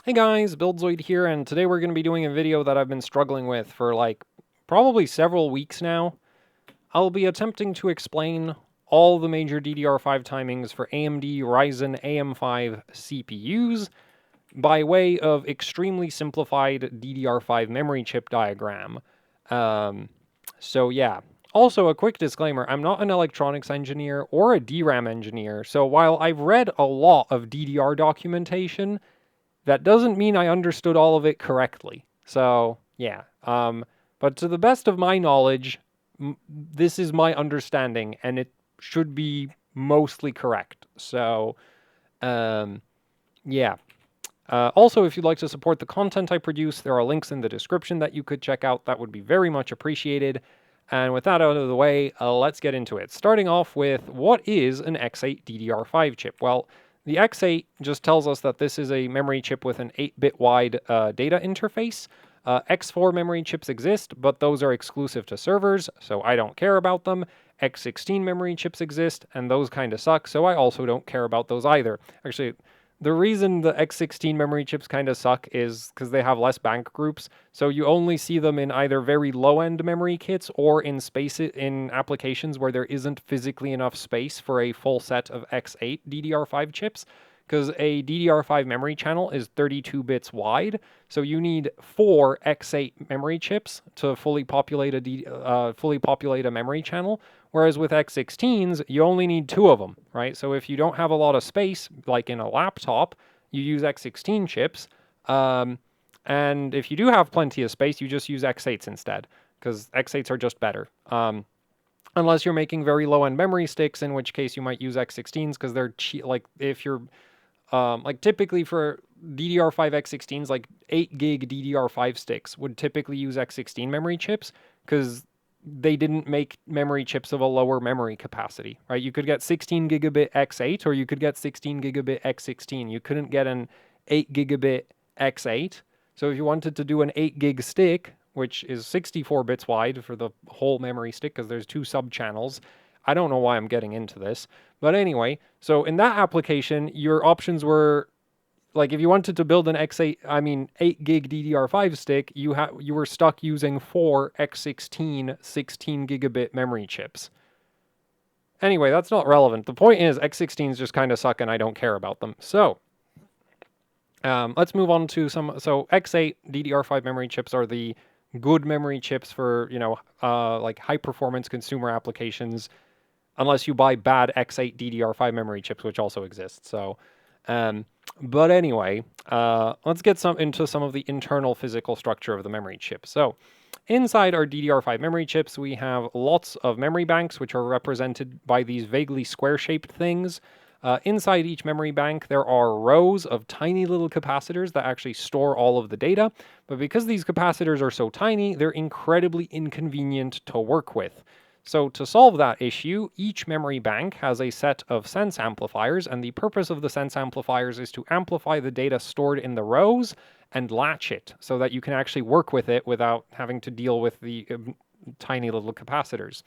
Hey guys, Buildzoid here, and today we're going to be doing a video that I've been struggling with for probably several weeks now. I'll be attempting to explain all the major DDR5 timings for AMD Ryzen AM5 CPUs by way of extremely simplified DDR5 memory chip diagram. So yeah. Also, a quick disclaimer, I'm not an electronics engineer or a DRAM engineer, so while I've read a lot of DDR documentation, that doesn't mean I understood all of it correctly. So, yeah. But to the best of my knowledge, this is my understanding, and it should be mostly correct. So, yeah. Also, if you'd like to support the content I produce, there are links in the description that you could check out. That would be very much appreciated. And with that out of the way, let's get into it. Starting off with, what is an X8 DDR5 chip? Well, the X8 just tells us that this is a memory chip with an 8-bit wide data interface. X4 memory chips exist, but those are exclusive to servers, so I don't care about them. X16 memory chips exist, and those kind of suck, so I also don't care about those either. Actually, the reason the X16 memory chips kind of suck is because they have less bank groups, so you only see them in either very low-end memory kits or in applications where there isn't physically enough space for a full set of X8 DDR5 chips, because a DDR5 memory channel is 32 bits wide, so you need 4 X8 memory chips to fully populate a memory channel. Whereas with X16s, you only need 2 of them, right? So if you don't have a lot of space, like in a laptop, you use X16 chips. And if you do have plenty of space, you just use X8s instead, because X8s are just better. Unless you're making very low-end memory sticks, in which case you might use X16s, because they're cheap. Like if you're typically for DDR5 X16s, like 8 gig DDR5 sticks would typically use X16 memory chips, because they didn't make memory chips of a lower memory capacity, right? You could get 16 gigabit X8 or you could get 16 gigabit X16. You couldn't get an 8 gigabit X8. So if you wanted to do an 8 gig stick, which is 64 bits wide for the whole memory stick because there's 2 sub-channels. I don't know why I'm getting into this. But anyway, so in that application, your options were, like, if you wanted to build an 8 gig DDR5 stick, you were stuck using 4 X16 16 gigabit memory chips. Anyway, that's not relevant. The point is X16s just kind of suck and I don't care about them. So, let's move on to so X8 DDR5 memory chips are the good memory chips for, like high performance consumer applications, unless you buy bad X8 DDR5 memory chips, which also exist. So, but anyway, let's get into some of the internal physical structure of the memory chip. So inside our DDR5 memory chips, we have lots of memory banks, which are represented by these vaguely square-shaped things. Inside each memory bank, there are rows of tiny little capacitors that actually store all of the data. But because these capacitors are so tiny, they're incredibly inconvenient to work with. So to solve that issue, each memory bank has a set of sense amplifiers, and the purpose of the sense amplifiers is to amplify the data stored in the rows and latch it so that you can actually work with it without having to deal with the tiny little capacitors.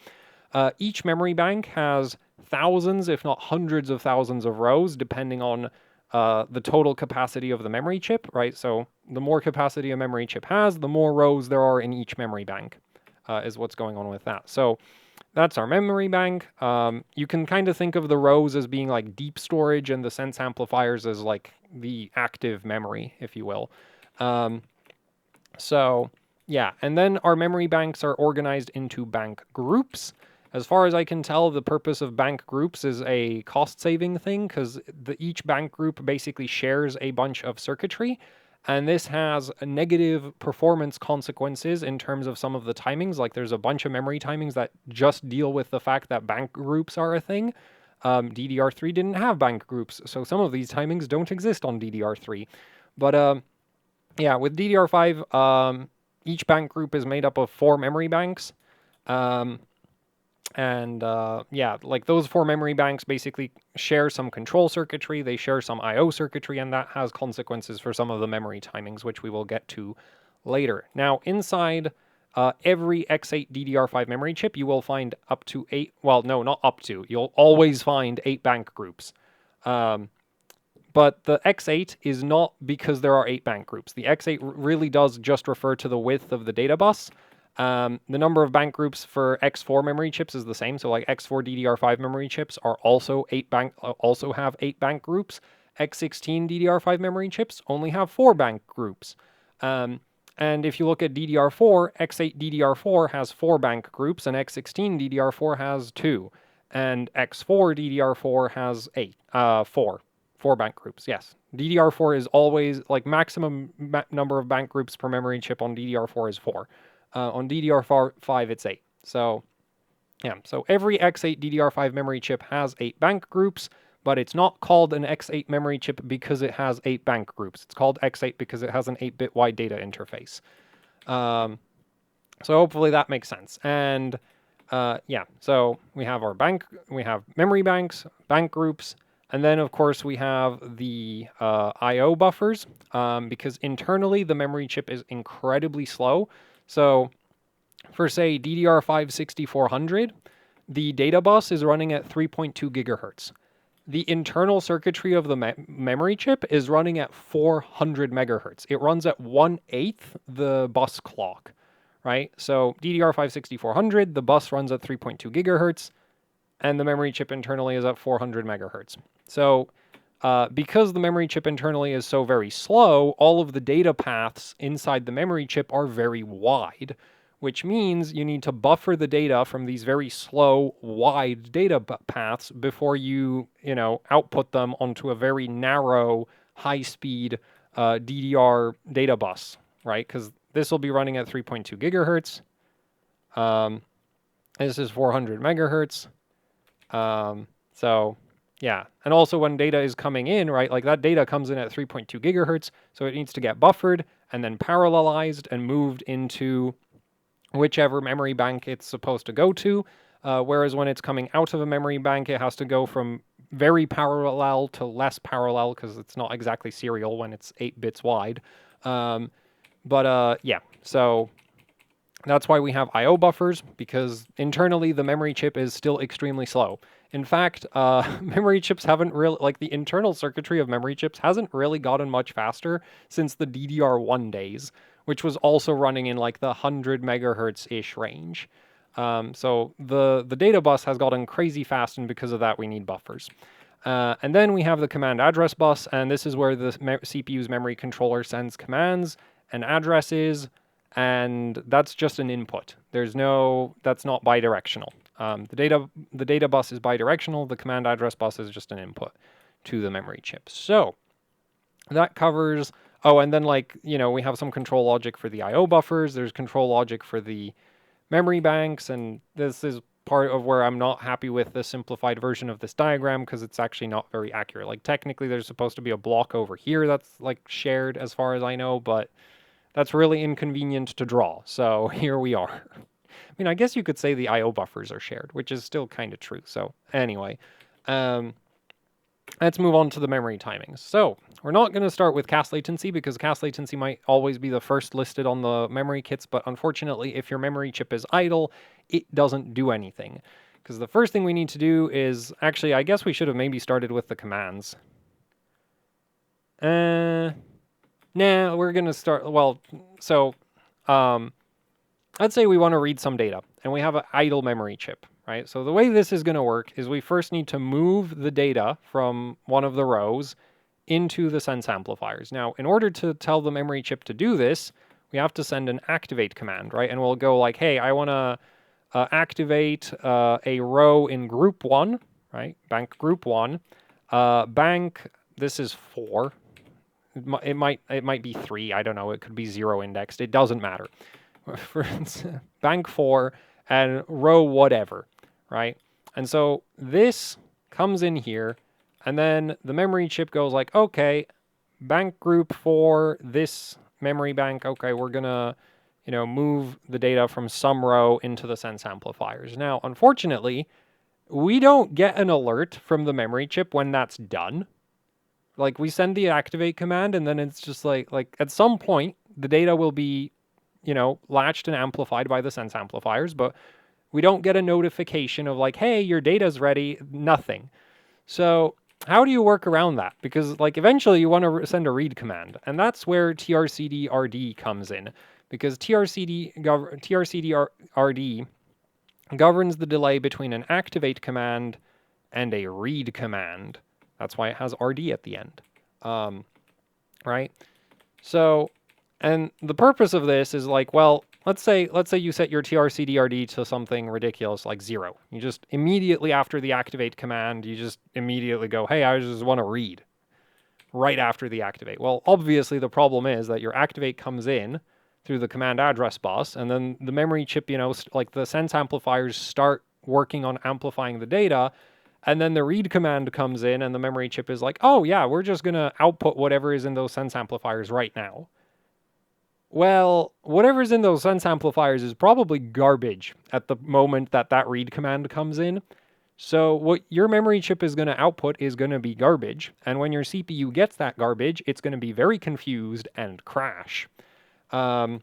Each memory bank has thousands, if not hundreds of thousands of rows, depending on the total capacity of the memory chip, right? So the more capacity a memory chip has, the more rows there are in each memory bank, is what's going on with that. So that's our memory bank. You can kind of think of the rows as being like deep storage and the sense amplifiers as like the active memory, if you will. So yeah, and then our memory banks are organized into bank groups. As far as I can tell, the purpose of bank groups is a cost-saving thing, because each bank group basically shares a bunch of circuitry, and this has negative performance consequences in terms of some of the timings. Like there's a bunch of memory timings that just deal with the fact that bank groups are a thing. DDR3 didn't have bank groups, so some of these timings don't exist on DDR3. But yeah, with DDR5, each bank group is made up of 4 memory banks. Yeah, like those 4 memory banks basically share some control circuitry, they share some I/O circuitry, and that has consequences for some of the memory timings, which we will get to later. Now, inside every X8 DDR5 memory chip, you will find up to 8, well, no, not up to, you'll always find 8 bank groups. But the X8 is not because there are 8 bank groups. The X8 really does just refer to the width of the data bus. The number of bank groups for X4 memory chips is the same. So like X4 DDR5 memory chips are also also have 8 bank groups. X16 DDR5 memory chips only have 4 bank groups. And if you look at DDR4, X8 DDR4 has 4 bank groups, and X16 DDR4 has 2, and X4 DDR4 has 4 bank groups. Yes, DDR4 is always like maximum number of bank groups per memory chip on DDR4 is 4. On DDR5 it's 8. So yeah, so every X8 DDR5 memory chip has 8 bank groups, but it's not called an X8 memory chip because it has 8 bank groups. It's called X8 because it has an 8-bit wide data interface. So hopefully that makes sense. And yeah, so we have memory banks, bank groups, and then of course we have the I/O buffers, because internally the memory chip is incredibly slow. So for say DDR5 6400, the data bus is running at 3.2 gigahertz. The internal circuitry of the memory chip is running at 400 megahertz. It runs at 1/8 the bus clock, right? So DDR5 6400, the bus runs at 3.2 gigahertz, and the memory chip internally is at 400 megahertz. So because the memory chip internally is so very slow, all of the data paths inside the memory chip are very wide, which means you need to buffer the data from these very slow, wide data paths before you output them onto a very narrow, high-speed DDR data bus, right? Because this will be running at 3.2 gigahertz. This is 400 megahertz. So yeah, and also when data is coming in, right, like that data comes in at 3.2 gigahertz, so it needs to get buffered and then parallelized and moved into whichever memory bank it's supposed to go to, whereas when it's coming out of a memory bank, it has to go from very parallel to less parallel because it's not exactly serial when it's 8 bits wide. Yeah, so that's why we have I/O buffers, because internally the memory chip is still extremely slow. In fact, memory chips haven't really, like the internal circuitry of memory chips hasn't really gotten much faster since the DDR1 days, which was also running in like the 100 megahertz-ish range. So the data bus has gotten crazy fast, and because of that, we need buffers. And then we have the command address bus, and this is where the CPU's memory controller sends commands and addresses, and that's just an input. That's not bidirectional. The data bus is bidirectional. The command address bus is just an input to the memory chip. So that covers. Oh, and then we have some control logic for the I/O buffers. There's control logic for the memory banks, and this is part of where I'm not happy with the simplified version of this diagram because it's actually not very accurate. Like technically there's supposed to be a block over here that's like shared as far as I know, but that's really inconvenient to draw. So here we are. I mean, I guess you could say the I/O buffers are shared, which is still kind of true. So anyway, let's move on to the memory timings. So we're not going to start with cache latency because cache latency might always be the first listed on the memory kits, but unfortunately, if your memory chip is idle, it doesn't do anything. Because the first thing we need to do is, actually, I guess we should have maybe started with the commands. Nah, we're going to start, let's say we want to read some data, and we have an idle memory chip, right? So the way this is going to work is we first need to move the data from one of the rows into the sense amplifiers. Now, in order to tell the memory chip to do this, we have to send an activate command, right? And we'll go like, hey, I want to activate a row in group 1, right? Bank group 1. Bank, this is 4. It might be 3. I don't know. It could be 0 indexed. It doesn't matter. For instance, bank 4 and row whatever, right? And so this comes in here, and then the memory chip goes like, okay, bank group 4, this memory bank, okay, we're gonna, move the data from some row into the sense amplifiers. Now, unfortunately, we don't get an alert from the memory chip when that's done. Like, we send the activate command, and then it's just like at some point, the data will be latched and amplified by the sense amplifiers, but we don't get a notification of like, hey, your data's ready, nothing. So how do you work around that? Because like eventually you want to send a read command, and that's where trcd-rd comes in, because trcd-rd governs the delay between an activate command and a read command. That's why it has rd at the end, right? So, and the purpose of this is like, well, let's say you set your trcd-rd to something ridiculous like 0. You just immediately after the activate command, you just immediately go, hey, I just want to read right after the activate. Well, obviously the problem is that your activate comes in through the command address bus, and then the memory chip, like the sense amplifiers start working on amplifying the data, and then the read command comes in and the memory chip is like, oh yeah, we're just going to output whatever is in those sense amplifiers right now. Well, whatever's in those sense amplifiers is probably garbage at the moment that that read command comes in. So what your memory chip is going to output is going to be garbage. And when your CPU gets that garbage, it's going to be very confused and crash. So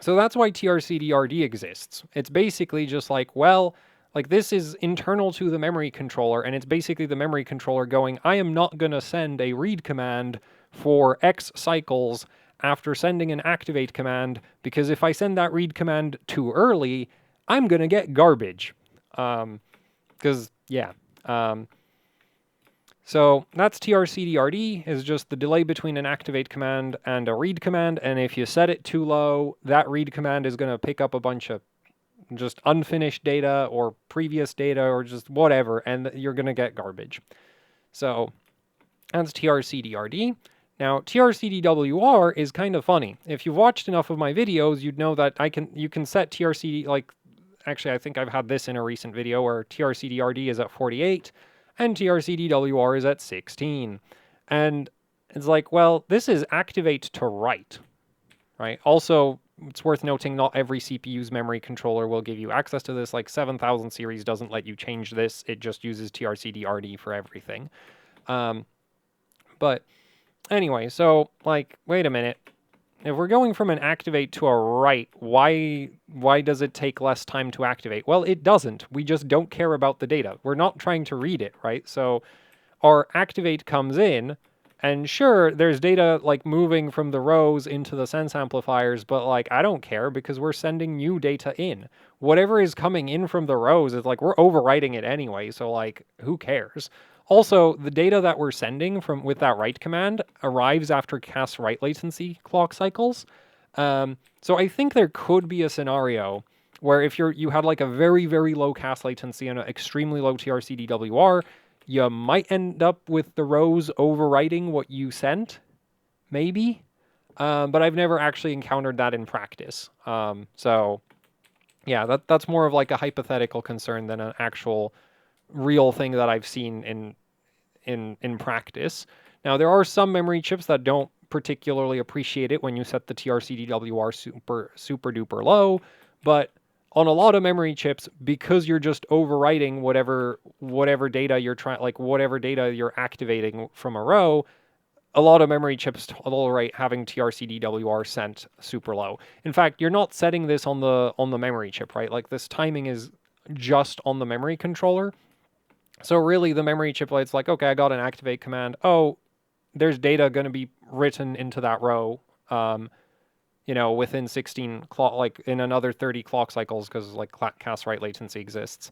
that's why trcd-rd exists. It's basically just like, well, like this is internal to the memory controller, and it's basically the memory controller going, I am not going to send a read command for X cycles after sending an activate command, because if I send that read command too early, I'm going to get garbage. Because, yeah. So that's trcd-rd, is just the delay between an activate command and a read command, and if you set it too low, that read command is going to pick up a bunch of just unfinished data or previous data or just whatever, and you're going to get garbage. So that's trcd-rd. Now, trcd-wr is kind of funny. If you've watched enough of my videos, you'd know that you can set trcd, like, actually I think I've had this in a recent video where trcd-rd is at 48 and trcd-wr is at 16. And it's like, well, this is activate to write, right? Also, it's worth noting not every CPU's memory controller will give you access to this. Like 7000 series doesn't let you change this. It just uses trcd-rd for everything. But anyway, so like, wait a minute. If we're going from an activate to a write, why does it take less time to activate? Well, it doesn't. We just don't care about the data. We're not trying to read it, right? So our activate comes in, and sure, there's data like moving from the rows into the sense amplifiers, but like I don't care because we're sending new data in. Whatever is coming in from the rows is like we're overwriting it anyway, so like who cares? Also, the data that we're sending from with that write command arrives after cast write latency clock cycles. So I think there could be a scenario where if you had like a very, very low cast latency and an extremely low trcd-wr, you might end up with the rows overwriting what you sent, maybe. But I've never actually encountered that in practice. So yeah, that's more of like a hypothetical concern than an actual real thing that I've seen in practice. Now, there are some memory chips that don't particularly appreciate it when you set the trcd-wr super duper low, but on a lot of memory chips, because you're just overwriting whatever data you're trying, like whatever data you're activating from a row, a lot of memory chips tolerate having trcd-wr sent super low. In fact, you're not setting this on the memory chip, right? Like this timing is just on the memory controller. So really the memory chip, it's like, okay, I got an activate command. Oh, there's data going to be written into that row, within 16 clock, like in another 30 clock cycles, because like cast write latency exists.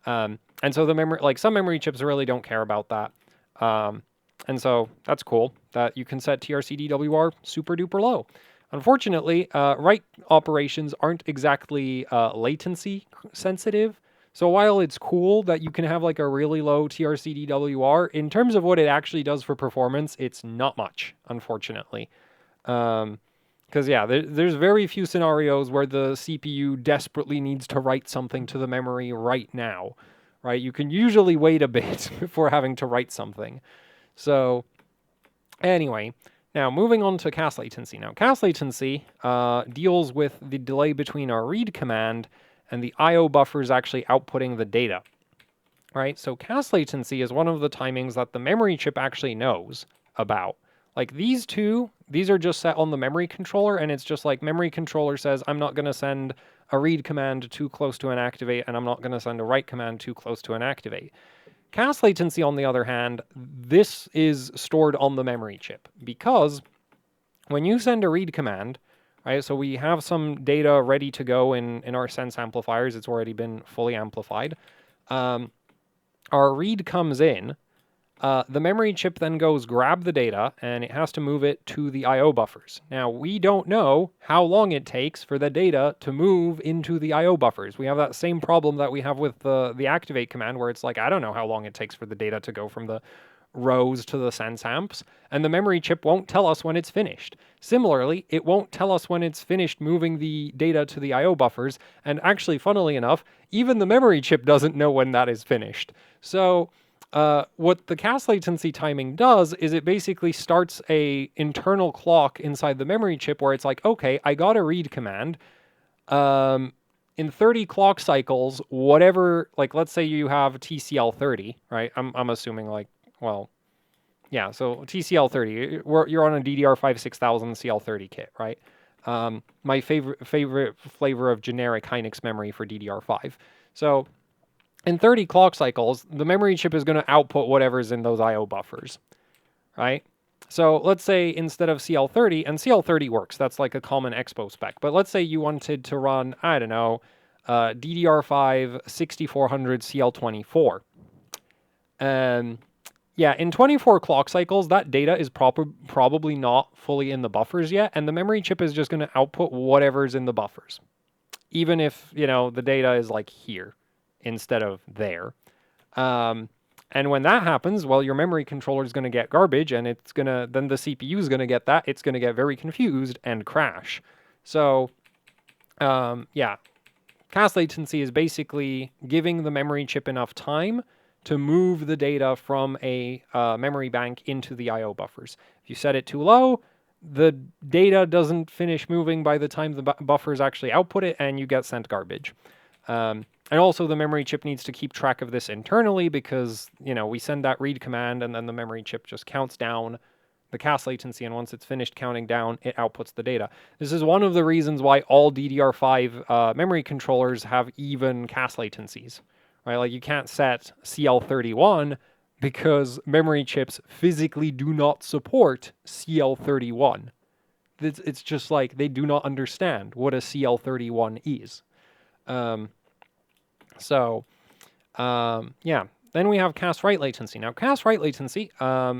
And so the memory, like some memory chips really don't care about that. And so that's cool that you can set trcd-wr super duper low. Unfortunately, write operations aren't exactly latency sensitive. So while it's cool that you can have like a really low trcd-wr, in terms of what it actually does for performance, it's not much, unfortunately. Because yeah, there's very few scenarios where the CPU desperately needs to write something to the memory right now, right? You can usually wait a bit before having to write something. So anyway, now moving on to cast latency. Now cast latency deals with the delay between our read command and the I/O buffers actually outputting the data, right? So cast latency is one of the timings that the memory chip actually knows about. Like these are just set on the memory controller, and it's just like memory controller says, I'm not going to send a read command too close to an activate, and I'm not going to send a write command too close to an activate. Cache latency, on the other hand, this is stored on the memory chip, because when you send a read command, right, so we have some data ready to go in our sense amplifiers. It's already been fully amplified. Our read comes in. The memory chip then goes grab the data, and it has to move it to the I/O buffers. Now, we don't know how long it takes for the data to move into the I/O buffers. We have that same problem that we have with the activate command, where it's like, I don't know how long it takes for the data to go from the rows to the sense amps, and the memory chip won't tell us when it's finished. Similarly, it won't tell us when it's finished moving the data to the I/O buffers, and actually, funnily enough, even the memory chip doesn't know when that is finished. So what the cache latency timing does is it basically starts a internal clock inside the memory chip where it's like, okay, I got a read command. In 30 clock cycles, whatever, like let's say you have TCL 30, right? I'm assuming like, well, yeah, so TCL 30, you're on a DDR5 6000 CL30 kit, right? My favorite flavor of generic Hynix memory for DDR5. So in 30 clock cycles, the memory chip is going to output whatever's in those I/O buffers, right? So let's say instead of CL30, and CL30 works, that's like a common expo spec, but let's say you wanted to run, I don't know, DDR5 6400 CL24. Yeah, in 24 clock cycles, that data is probably not fully in the buffers yet, and the memory chip is just going to output whatever's in the buffers, even if, you know, the data is like here instead of there. And when that happens, well, your memory controller is going to get garbage, and it's going to, then the CPU is going to get that. It's going to get very confused and crash. So, yeah, cache latency is basically giving the memory chip enough time to move the data from a memory bank into the I/O buffers. If you set it too low, the data doesn't finish moving by the time the buffers actually output it, and you get sent garbage. And also the memory chip needs to keep track of this internally because, you know, we send that read command and then the memory chip just counts down the cache latency, and once it's finished counting down, it outputs the data. This is one of the reasons why all DDR5 memory controllers have even cache latencies, right? Like you can't set CL31 because memory chips physically do not support CL31. It's just like they do not understand what a CL31 is. Yeah, then we have cache write latency. Now, cache write latency,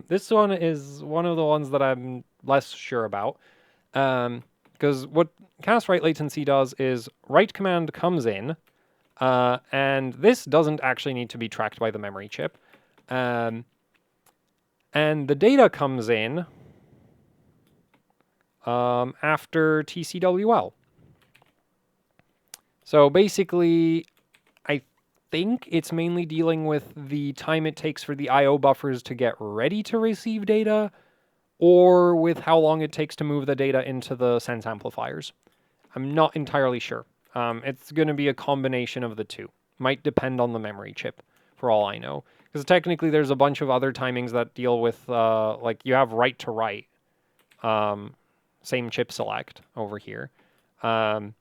this one is one of the ones that I'm less sure about, because what cache write latency does is write command comes in, and this doesn't actually need to be tracked by the memory chip, and the data comes in after TCWL. So basically, I think it's mainly dealing with the time it takes for the I/O buffers to get ready to receive data, or with how long it takes to move the data into the sense amplifiers. I'm not entirely sure. It's going to be a combination of the two. Might depend on the memory chip, for all I know. Because technically there's a bunch of other timings that deal with, like you have write to write, same chip select over here. And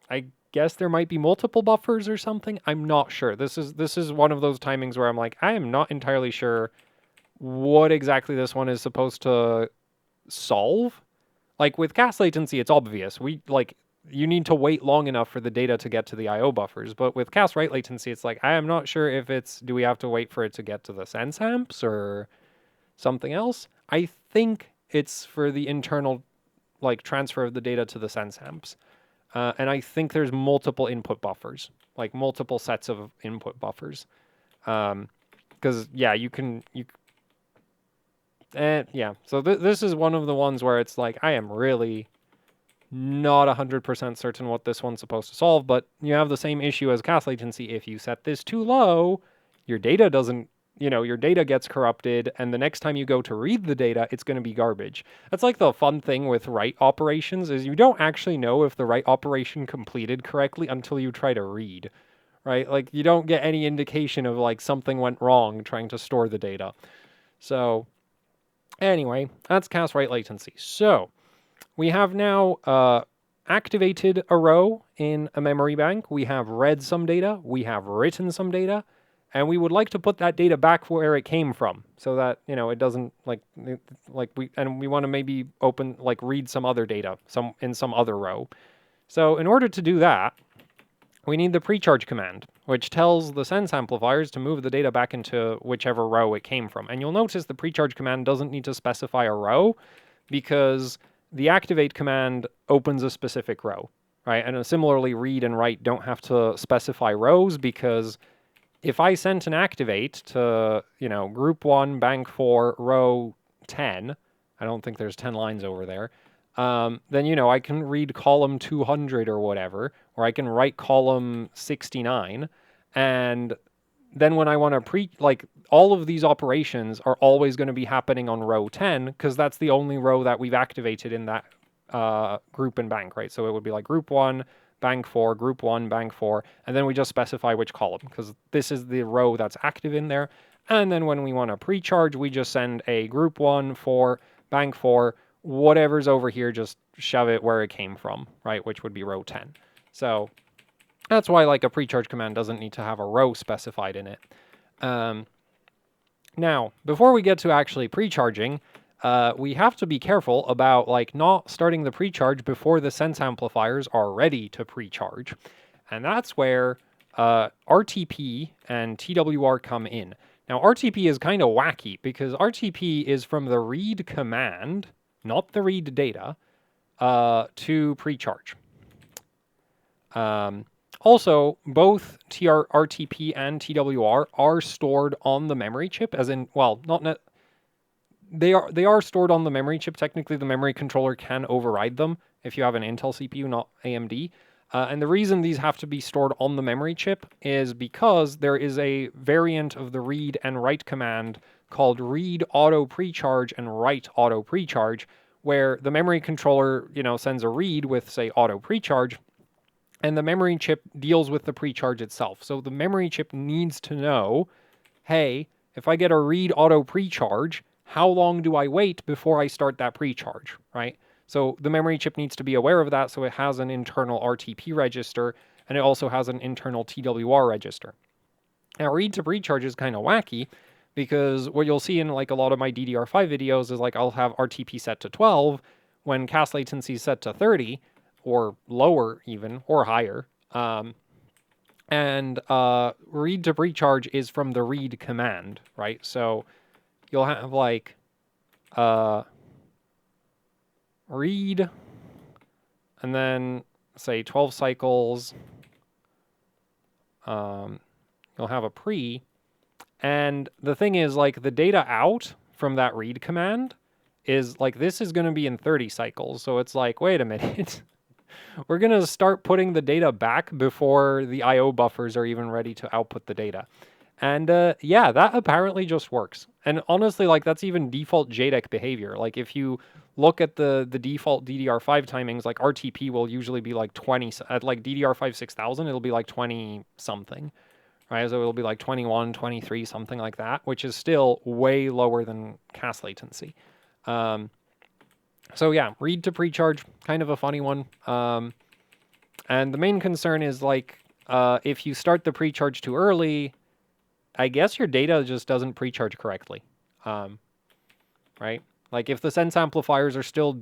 I guess there might be multiple buffers or something. I'm not sure. This is one of those timings where I'm like, I am not entirely sure what exactly this one is supposed to solve. Like with cache latency, it's obvious. You need to wait long enough for the data to get to the I/O buffers. But with cache write latency, it's like, I am not sure if do we have to wait for it to get to the sense amps or something else? I think it's for the internal, like, transfer of the data to the sense amps. And I think there's multiple input buffers, like multiple sets of input buffers. Because, yeah, yeah. So this is one of the ones where it's like, I am really not 100% certain what this one's supposed to solve, but you have the same issue as cache latency. If you set this too low, your data doesn't, your data gets corrupted, and the next time you go to read the data, it's going to be garbage. That's like the fun thing with write operations, is you don't actually know if the write operation completed correctly until you try to read, right? Like, you don't get any indication of, like, something went wrong trying to store the data. So, anyway, that's cache write latency. So, we have now activated a row in a memory bank. We have read some data. We have written some data. and we would like to put that data back where it came from, so that it doesn't we want to maybe read some other data in some other row. So in order to do that, we need the precharge command, which tells the sense amplifiers to move the data back into whichever row it came from. And you'll notice the precharge command doesn't need to specify a row, because the activate command opens a specific row, right? And similarly, read and write don't have to specify rows, because if I sent an activate to, group 1, bank 4, row 10, I don't think there's 10 lines over there, then, I can read column 200 or whatever, or I can write column 69, and then when I want to all of these operations are always going to be happening on row 10, because that's the only row that we've activated in that group and bank, right? So it would be like group 1, bank 4, group 1, bank 4, and then we just specify which column, because this is the row that's active in there. And then when we want to precharge, we just send a group 1, 4, bank 4, whatever's over here, just shove it where it came from, right? Which would be row 10. So that's why a precharge command doesn't need to have a row specified in it. Now, before we get to actually precharging, we have to be careful about not starting the precharge before the sense amplifiers are ready to precharge. And that's where RTP and TWR come in. Now, RTP is kind of wacky, because RTP is from the read command, not the read data, to precharge. Also, both RTP and TWR are stored on the memory chip, as in, well, they are stored on the memory chip. Technically, the memory controller can override them if you have an Intel CPU, not AMD. And the reason these have to be stored on the memory chip is because there is a variant of the read and write command called read auto precharge and write auto precharge, where the memory controller, sends a read with, say, auto precharge, and the memory chip deals with the precharge itself. So the memory chip needs to know, hey, if I get a read auto precharge, how long do I wait before I start that precharge, right? So the memory chip needs to be aware of that, so it has an internal RTP register, and it also has an internal TWR register. Now, read to precharge is kind of wacky, because what you'll see in a lot of my DDR5 videos is I'll have RTP set to 12 when CAS latency is set to 30, or lower even, or higher. And read to precharge is from the read command, right? So you'll have read, and then say 12 cycles. You'll have a pre, and the thing is the data out from that read command is this is going to be in 30 cycles. So it's wait a minute. We're going to start putting the data back before the IO buffers are even ready to output the data. And yeah, that apparently just works. And honestly, that's even default JDEC behavior. If you look at the default DDR5 timings, RTP will usually be 20, at DDR5 6000, it'll be 20 something, right? So it'll be 21, 23, something like that, which is still way lower than CAS latency. So yeah, read to precharge, kind of a funny one. And the main concern is if you start the precharge too early, I guess your data just doesn't precharge correctly, right? If the sense amplifiers are still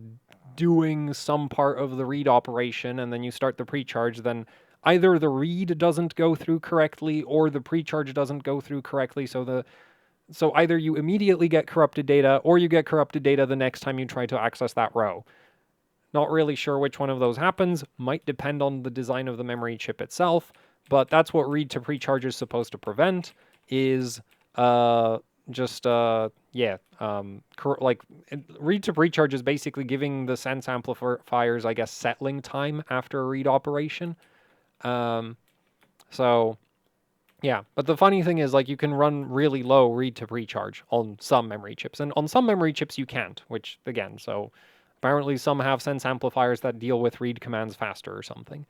doing some part of the read operation, and then you start the precharge, then either the read doesn't go through correctly or the precharge doesn't go through correctly. So either you immediately get corrupted data, or you get corrupted data the next time you try to access that row. Not really sure which one of those happens. Might depend on the design of the memory chip itself, but that's what read to precharge is supposed to prevent, is read to precharge is basically giving the sense amplifiers, I guess, settling time after a read operation. So yeah, but the funny thing is you can run really low read to precharge on some memory chips, and on some memory chips you can't, which again, so apparently some have sense amplifiers that deal with read commands faster or something.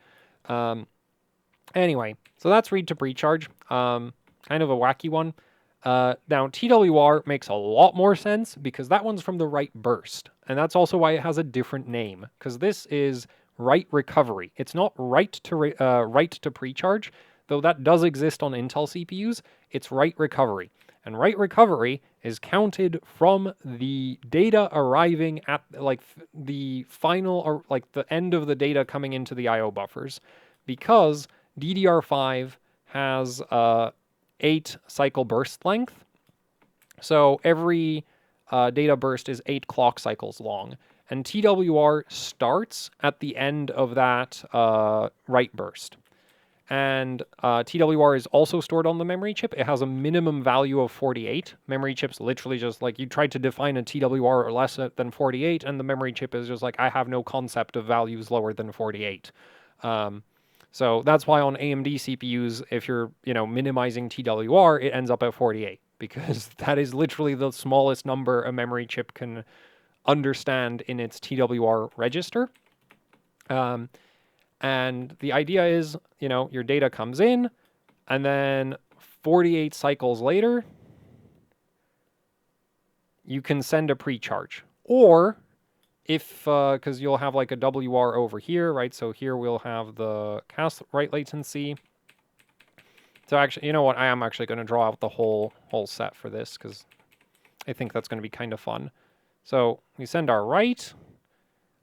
Anyway, so that's read to precharge. Kind of a wacky one. Now, TWR makes a lot more sense, because that one's from the write burst, and that's also why it has a different name, because this is write recovery. It's not write to precharge. though that does exist on Intel CPUs, it's write recovery. And write recovery is counted from the data arriving at like the final, or like the end of the data coming into the IO buffers, because DDR5 has 8 cycle burst length. So every data burst is 8 clock cycles long. And TWR starts at the end of that write burst. And TWR is also stored on the memory chip. It has a minimum value of 48. Memory chips literally just like, you tried to define a TWR or less than 48, and the memory chip is just like, I have no concept of values lower than 48. So that's why on AMD CPUs, if you're minimizing TWR, it ends up at 48, because that is literally the smallest number a memory chip can understand in its TWR register. And the idea is, your data comes in, and then 48 cycles later, you can send a pre-charge. Or if, because you'll have like a WR over here, right? So here we'll have the cast write latency. So actually, you know what? I am actually going to draw out the whole set for this, because I think that's going to be kind of fun. So we send our write.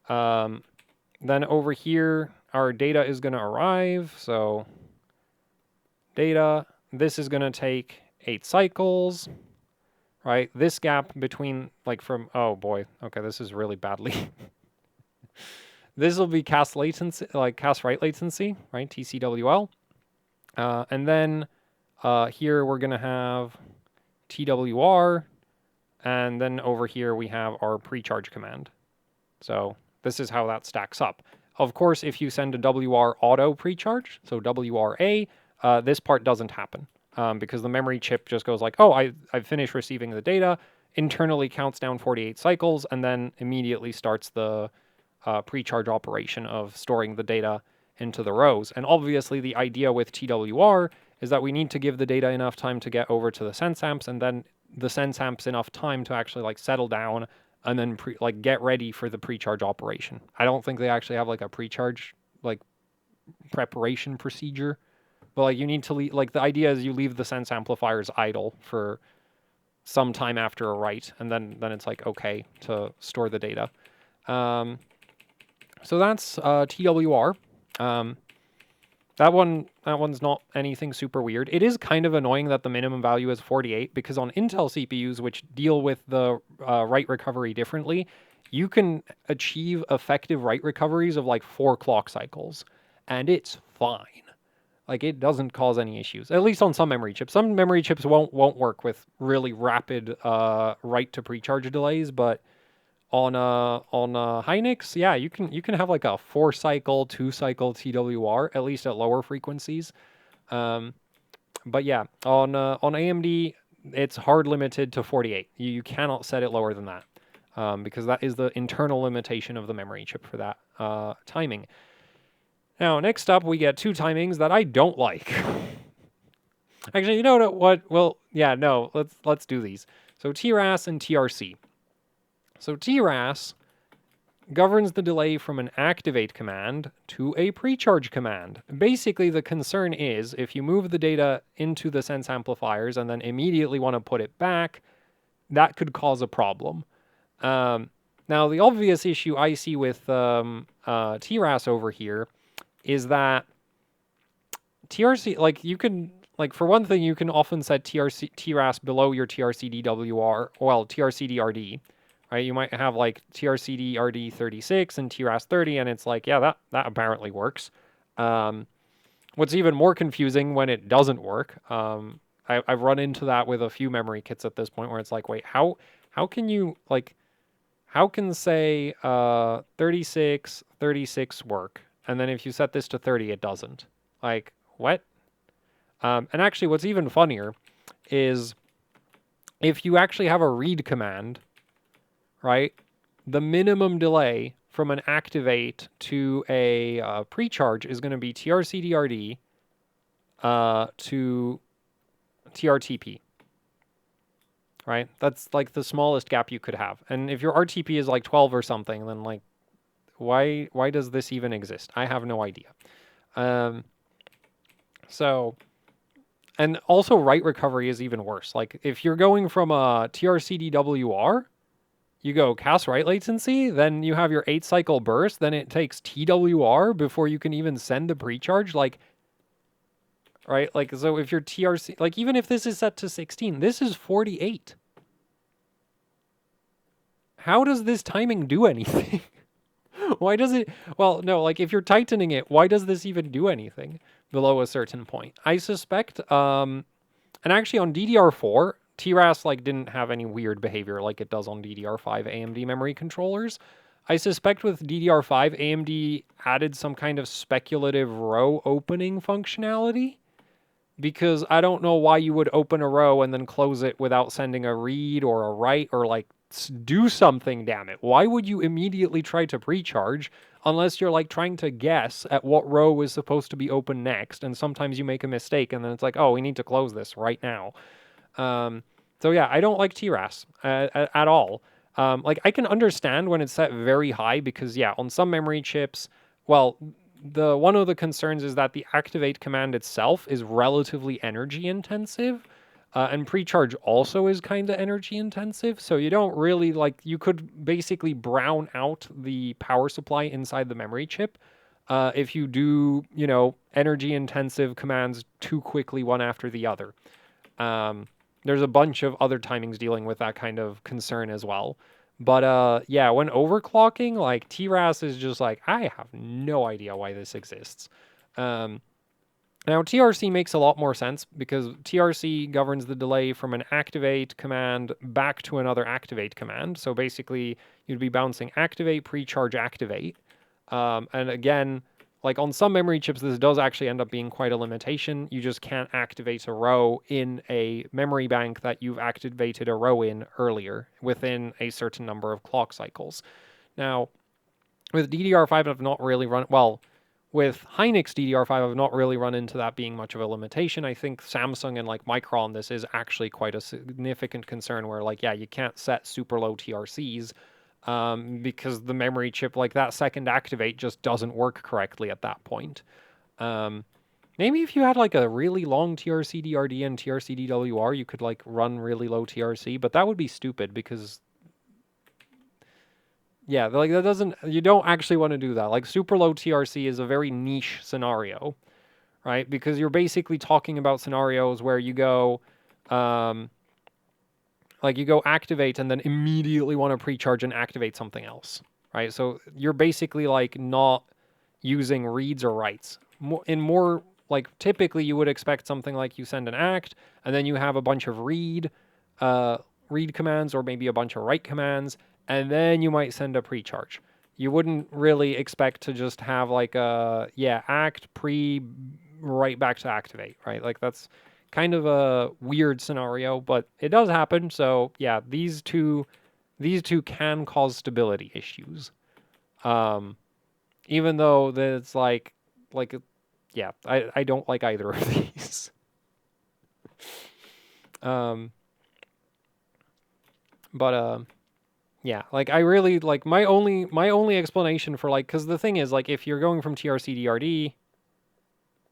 Then over here, our data is going to arrive. So data, this is going to take 8 cycles, right? This gap between, like from, oh boy, okay, this is really badly. This will be cast latency, like cast write latency, right? TCWL. And then here we're going to have TWR. And then over here we have our pre-charge command. So this is how that stacks up. Of course, if you send a WR auto pre-charge, so WRA, this part doesn't happen because the memory chip just goes like, oh, I've finished receiving the data, internally counts down 48 cycles, and then immediately starts the pre-charge operation of storing the data into the rows. And obviously the idea with TWR is that we need to give the data enough time to get over to the sense amps, and then the sense amps enough time to actually like settle down and then get ready for the pre-charge operation. I don't think they actually have like a pre-charge like preparation procedure, but like you need to leave, like the idea is you leave the sense amplifiers idle for some time after a write, and then it's like okay to store the data. So that's TWR. That one's not anything super weird. It is kind of annoying that the minimum value is 48, because on Intel CPUs, which deal with the write recovery differently, you can achieve effective write recoveries of like 4 clock cycles, and it's fine. Like it doesn't cause any issues, at least on some memory chips. Some memory chips won't work with really rapid write to pre-charge delays, but on Hynix, yeah, you can have like a 4 cycle, 2 cycle TWR, at least at lower frequencies. But yeah, on AMD, it's hard limited to 48. You cannot set it lower than that, because that is the internal limitation of the memory chip for that timing. Now, next up, we get 2 timings that I don't like. Actually, you know what? Well, yeah, no, let's do these. So TRAS and TRC. So TRAS governs the delay from an activate command to a pre-charge command. Basically, the concern is if you move the data into the sense amplifiers and then immediately want to put it back, that could cause a problem. Now, the obvious issue I see with TRAS over here is that TRC, like you can, like for one thing, you can often set TRAS below your TRC-DWR, well, TRC-DRD. Right, you might have like TRC-DRD 36 and TRAS 30, and it's like, yeah, that apparently works. What's even more confusing when it doesn't work, I've run into that with a few memory kits at this point where it's like, wait, how can you, like, how can say 36 work, and then if you set this to 30, it doesn't? Like, what? And actually, what's even funnier is if you actually have a read command, right? The minimum delay from an activate to a pre-charge is going to be TRC-DRD to TRTP, right? That's like the smallest gap you could have. And if your RTP is like 12 or something, then like, why does this even exist? I have no idea. So, and also write recovery is even worse. Like if you're going from a TRC-DWR, you go cast write latency, then you have your 8-cycle burst, then it takes TWR before you can even send the precharge. Like, right? Like, so if your TRC, like even if this is set to 16, this is 48. How does this timing do anything? Why does it? Well, no, like if you're tightening it, why does this even do anything below a certain point? I suspect, and actually on DDR4, TRAS like didn't have any weird behavior like it does on DDR5 AMD memory controllers. I suspect with DDR5, AMD added some kind of speculative row opening functionality, because I don't know why you would open a row and then close it without sending a read or a write or like do something, damn it. Why would you immediately try to precharge unless you're like trying to guess at what row is supposed to be open next? And sometimes you make a mistake and then it's like, oh, we need to close this right now. So yeah, I don't like TRAS at all. Like I can understand when it's set very high because yeah, on some memory chips, well, the one of the concerns is that the activate command itself is relatively energy intensive. And precharge also is kind of energy intensive, so you don't really like, you could basically brown out the power supply inside the memory chip if you do, you know, energy intensive commands too quickly one after the other. There's a bunch of other timings dealing with that kind of concern as well. But yeah, when overclocking, like TRAS is just like, I have no idea why this exists. Now, TRC makes a lot more sense because TRC governs the delay from an activate command back to another activate command. So basically, you'd be bouncing activate, precharge, activate. And again, like on some memory chips, this does actually end up being quite a limitation. You just can't activate a row in a memory bank that you've activated a row in earlier within a certain number of clock cycles. Now, with DDR5, I've not really run, well, with Hynix DDR5, I've not really run into that being much of a limitation. I think Samsung and like Micron, this is actually quite a significant concern where like, yeah, you can't set super low TRCs because the memory chip, like that second activate just doesn't work correctly at that point. Maybe if you had like a really long TRC DRD and TRC DWR, you could like run really low TRC, but that would be stupid because yeah, like that doesn't, you don't actually want to do that. Like super low TRC is a very niche scenario, right? Because you're basically talking about scenarios where you go, like you go activate and then immediately want to precharge and activate something else, right? So you're basically like not using reads or writes. In more, like typically you would expect something like you send an act and then you have a bunch of read commands or maybe a bunch of write commands, and then you might send a precharge. You wouldn't really expect to just have like a, yeah, act, pre, right back to activate, right? Like that's kind of a weird scenario, but it does happen. So yeah, these two can cause stability issues. Even though it's like, yeah, I don't like either of these. But yeah, like I really like my only explanation for like, because the thing is like if you're going from TRC DRD,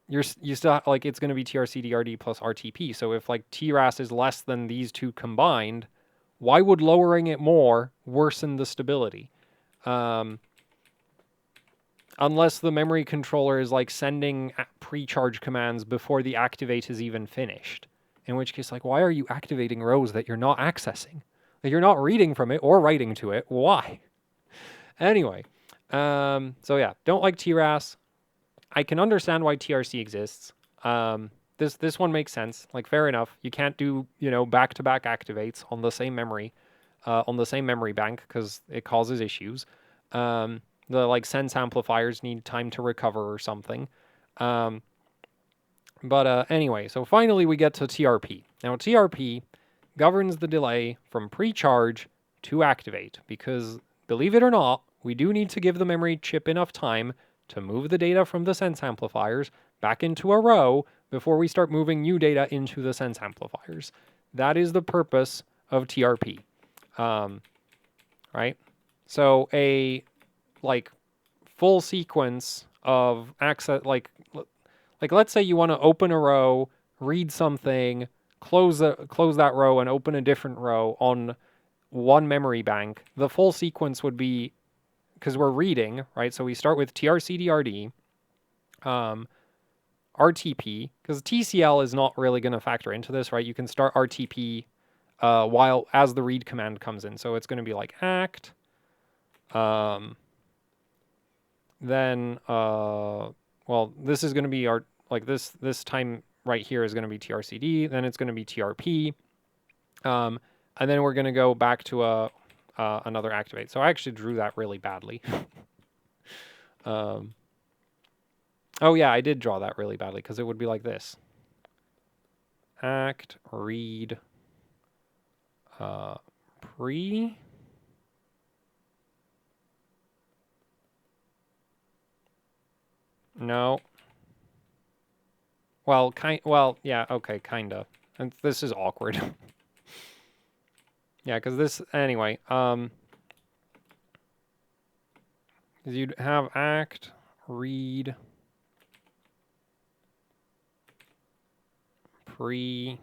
you still like it's going to be TRC DRD plus RTP. So if like TRAS is less than these two combined, why would lowering it more worsen the stability? Unless the memory controller is like sending pre-charge commands before the activate is even finished. In which case, like, why are you activating rows that you're not accessing? Like, you're not reading from it or writing to it. Why? Anyway, so yeah, don't like TRAS. I can understand why TRC exists. This one makes sense. Like, fair enough. You can't do, you know, back-to-back activates on the same memory bank because it causes issues. The like sense amplifiers need time to recover or something. But anyway, so finally we get to TRP. Now TRP governs the delay from pre-charge to activate because, believe it or not, we do need to give the memory chip enough time to move the data from the sense amplifiers back into a row before we start moving new data into the sense amplifiers. That is the purpose of TRP. Right? So a like full sequence of access, like Like, let's say you want to open a row, read something, close that row, and open a different row on one memory bank. The full sequence would be, because we're reading, right? So we start with TRCDRD, RTP, because TCL is not really going to factor into this, right? You can start RTP while as the read command comes in. So it's going to be like act. Then, well, this is going to be our, like this time right here is going to be TRCD. Then it's going to be TRP. And then we're going to go back to another activate. So I actually drew that really badly. Oh yeah, I did draw that really badly because it would be like this. Act, read, pre. No. Well, yeah, okay, kinda. And this is awkward. Yeah, because this, anyway, you'd have act, read, pre,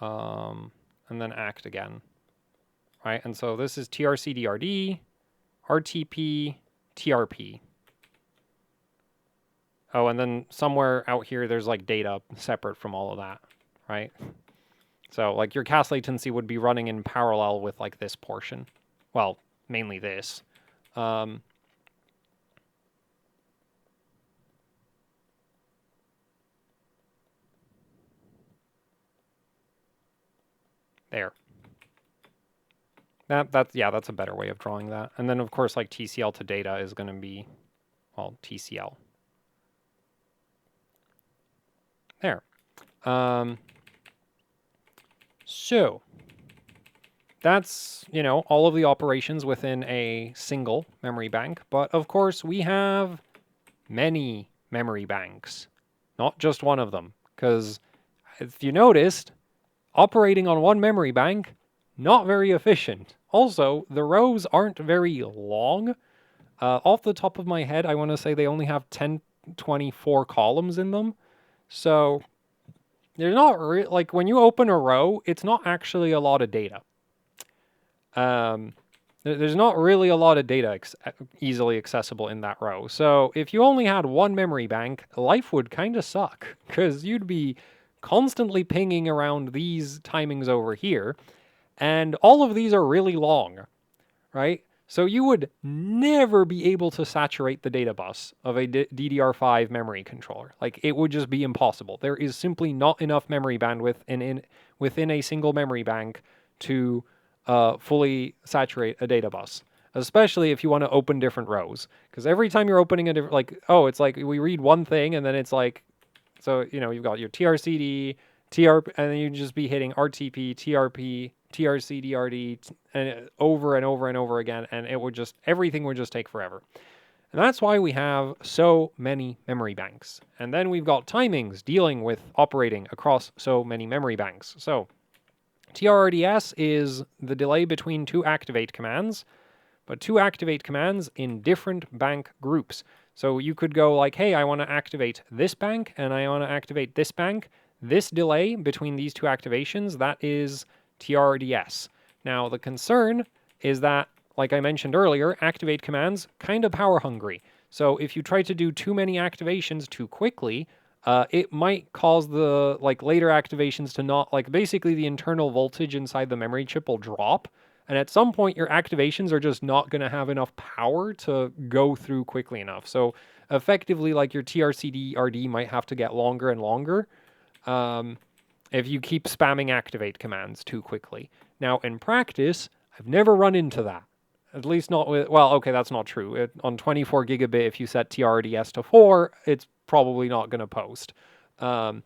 and then act again, right? And so this is TRCDRD, RTP, TRP. Oh, and then somewhere out here, there's like data separate from all of that, right? So like your cast latency would be running in parallel with like this portion. Well, mainly this. There. That's a better way of drawing that. And then of course like TCL to data is going to be, well, TCL. There. So that's, all of the operations within a single memory bank. But of course we have many memory banks, not just one of them. Because if you noticed, operating on one memory bank, not very efficient. Also, the rows aren't very long. Off the top of my head, I want to say they only have 1024 columns in them. So there's not like when you open a row, it's not actually a lot of data. There's not really a lot of data easily accessible in that row. So if you only had one memory bank, life would kind of suck because you'd be constantly pinging around these timings over here. And all of these are really long, right? So you would never be able to saturate the data bus of a DDR5 memory controller. Like, it would just be impossible. There is simply not enough memory bandwidth within a single memory bank to fully saturate a data bus, especially if you want to open different rows. Because every time you're opening a different, like, oh, it's like we read one thing and then it's like, so, you've got your TRCD, TRP, and then you'd just be hitting RTP, TRP, TRCDRD, and over and over and over again, and everything would just take forever. And that's why we have so many memory banks. And then we've got timings dealing with operating across so many memory banks. So TRRDS is the delay between two activate commands, but two activate commands in different bank groups. So you could go like, hey, I want to activate this bank and I want to activate this bank. This delay between these two activations, that is TRRDS. Now, the concern is that, like I mentioned earlier, activate commands kind of power hungry. So if you try to do too many activations too quickly, it might cause the later activations to not, basically the internal voltage inside the memory chip will drop. And at some point, your activations are just not going to have enough power to go through quickly enough. So effectively, your TRCD-RD might have to get longer and longer if you keep spamming activate commands too quickly. Now, in practice, I've never run into that. At least not with, well, okay, that's not true. On 24 gigabit, if you set TRRDS to 4, it's probably not going to post. But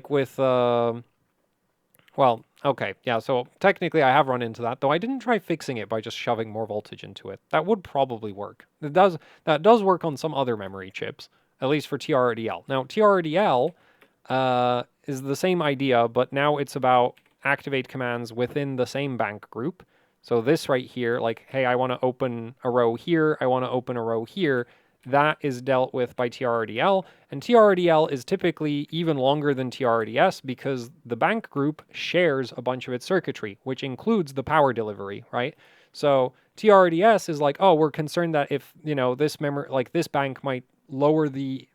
with... well, okay, yeah, so technically I have run into that, though I didn't try fixing it by just shoving more voltage into it. That would probably work. That does work on some other memory chips, at least for TRRDL. Now, TRRDL is the same idea, but now it's about activate commands within the same bank group. So this right here, hey, I want to open a row here, I want to open a row here, that is dealt with by TRDL, and TRDL is typically even longer than TRDS because the bank group shares a bunch of its circuitry, which includes the power delivery, right? So TRDS is like, oh, we're concerned that if, this memory, like this bank might lower the,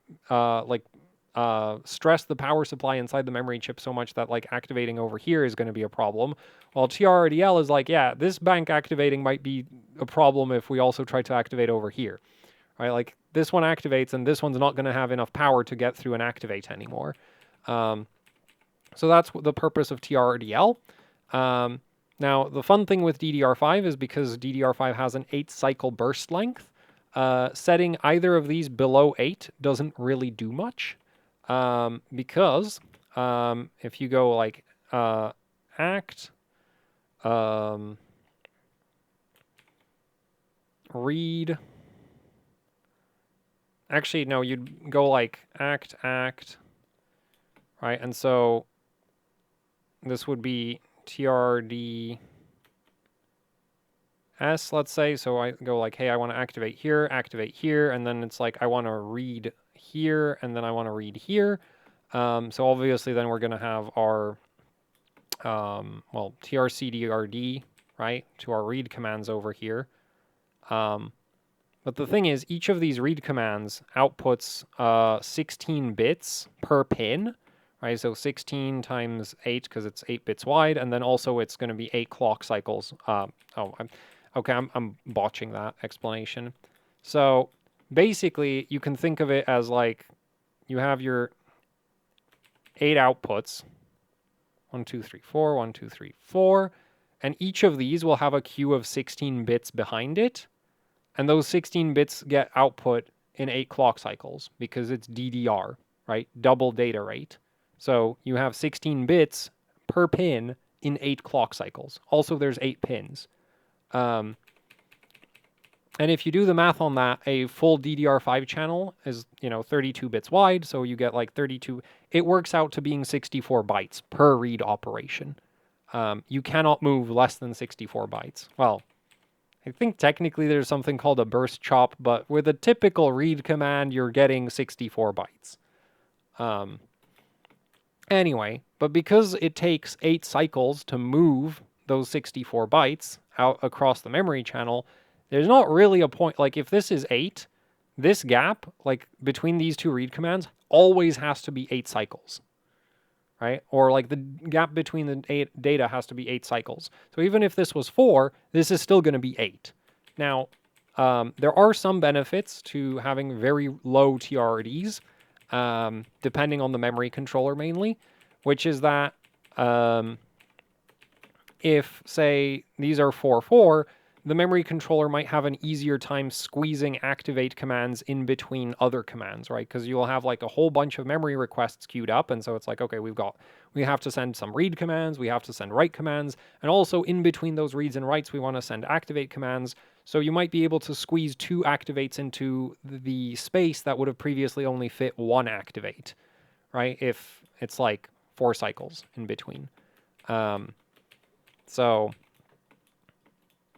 stress the power supply inside the memory chip so much that like activating over here is going to be a problem. While TRDL is like, yeah, this bank activating might be a problem if we also try to activate over here. Right, like this one activates and this one's not going to have enough power to get through and activate anymore. So that's the purpose of TRDL. Now, the fun thing with DDR5 is because DDR5 has an 8-cycle burst length, setting either of these below 8 doesn't really do much. Because if you go like act, read, actually, no, you'd go like act, right? And so this would be TRDS, let's say. So I go like, hey, I want to activate here, and then it's like, I want to read here, and then I want to read here. So obviously then we're going to have our, TRCDRD, right, to our read commands over here. But the thing is, each of these read commands outputs 16 bits per pin, right? So 16 times 8, because it's 8 bits wide, and then also it's going to be 8 clock cycles. I'm botching that explanation. So basically, you can think of it as like you have your 8 outputs, 1, 2, 3, 4, 1, 2, 3, 4, and each of these will have a queue of 16 bits behind it. And those 16 bits get output in 8 clock cycles because it's DDR, right? Double data rate. So you have 16 bits per pin in 8 clock cycles. Also, there's 8 pins. And if you do the math on that, a full DDR5 channel is, 32 bits wide. So you get like 32. It works out to being 64 bytes per read operation. You cannot move less than 64 bytes. Well, I think technically there's something called a burst chop, but with a typical read command, you're getting 64 bytes. Anyway, but because it takes 8 cycles to move those 64 bytes out across the memory channel, there's not really a point. Like if this is 8, this gap, like between these two read commands, always has to be 8 cycles. Right? Or like the gap between the data has to be 8 cycles. So even if this was 4, this is still going to be 8. Now, there are some benefits to having very low TRDs, depending on the memory controller mainly, which is that if, say, these are 4-4, the memory controller might have an easier time squeezing activate commands in between other commands, right? Because you'll have like a whole bunch of memory requests queued up, and so it's like, okay, we have to send some read commands, we have to send write commands, and also in between those reads and writes, we want to send activate commands. So you might be able to squeeze 2 activates into the space that would have previously only fit 1 activate, right? If it's like 4 cycles in between. So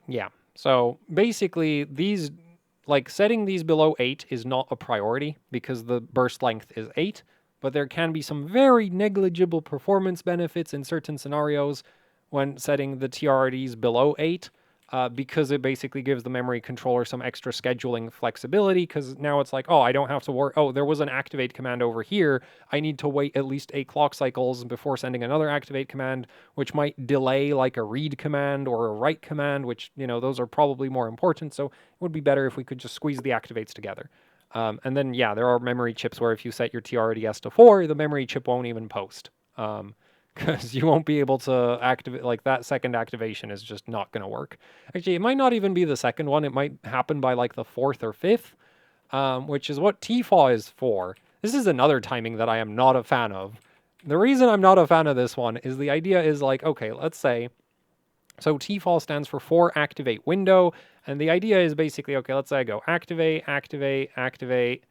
yeah. So basically these, like setting these below 8 is not a priority because the burst length is 8, but there can be some very negligible performance benefits in certain scenarios when setting the TRDs below 8, because it basically gives the memory controller some extra scheduling flexibility, because now it's like, oh, I don't have to worry, oh, there was an activate command over here, I need to wait at least 8 clock cycles before sending another activate command, which might delay like a read command or a write command, which, those are probably more important, so it would be better if we could just squeeze the activates together. And then, yeah, there are memory chips where if you set your TRDS to 4, the memory chip won't even post. Because you won't be able to activate, like that second activation is just not going to work. Actually, it might not even be the second one. It might happen by like the 4th or 5th, which is what TFAW is for. This is another timing that I am not a fan of. The reason I'm not a fan of this one is the idea is like, okay, let's say, so TFAW stands for 4 activate window, and the idea is basically, okay, let's say I go activate, activate, activate,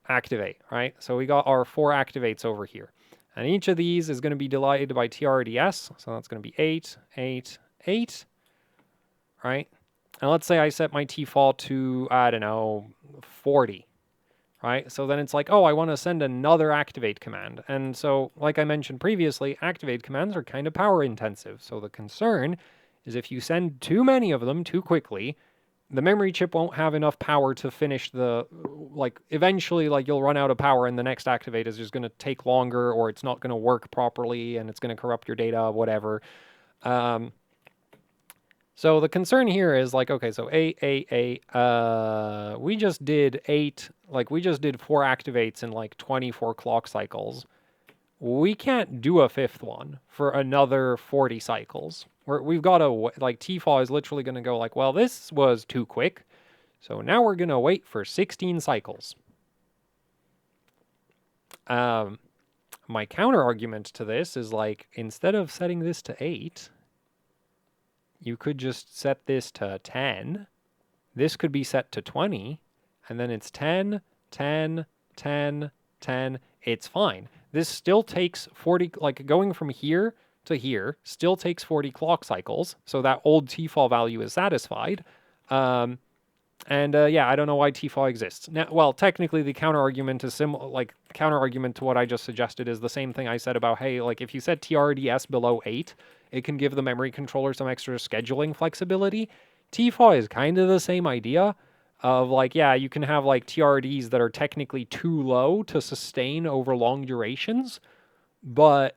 activate, right? So we got our 4 activates over here. And each of these is going to be divided by TRDS. So that's going to be 8, 8, 8, right? And let's say I set my TFAW to, I don't know, 40. right? So then it's like, oh, I want to send another activate command. And so, like I mentioned previously, activate commands are kind of power intensive. So the concern is if you send too many of them too quickly, the memory chip won't have enough power to finish the, like, eventually, like, you'll run out of power and the next activate is just going to take longer, or it's not going to work properly and it's going to corrupt your data, whatever. So the concern here is like, okay, so we just did 4 activates in like 24 clock cycles. We can't do a 5th one for another 40 cycles. We've got to, like, TFAW is literally going to go like, well, this was too quick. So now we're going to wait for 16 cycles. My counter argument to this is like, instead of setting this to 8, you could just set this to 10. This could be set to 20, and then it's 10, 10, 10, 10. It's fine. This still takes 40, like going from here to here, still takes 40 clock cycles. So that old TFAW value is satisfied. Yeah, I don't know why TFAW exists. Now, well, technically the counter argument is similar, like counter argument to what I just suggested is the same thing I said about, hey, like if you set TRDS below 8, it can give the memory controller some extra scheduling flexibility. TFAW is kind of the same idea of like, yeah, you can have like TRDs that are technically too low to sustain over long durations, but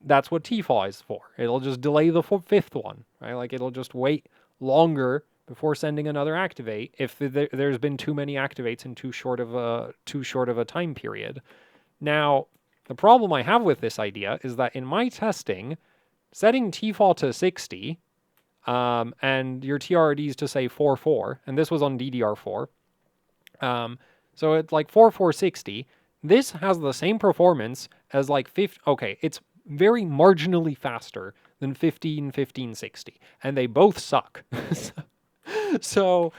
that's what TFAW is for. It'll just delay the 5th one, right? Like it'll just wait longer before sending another activate if there's been too many activates in too short of a time period. Now, the problem I have with this idea is that in my testing, setting TFAW to 60 and your TRDs to say 4.4, and this was on DDR4. So it's like 4.460. This has the same performance as like 50. Okay, it's very marginally faster than 15.1560, and they both suck. So,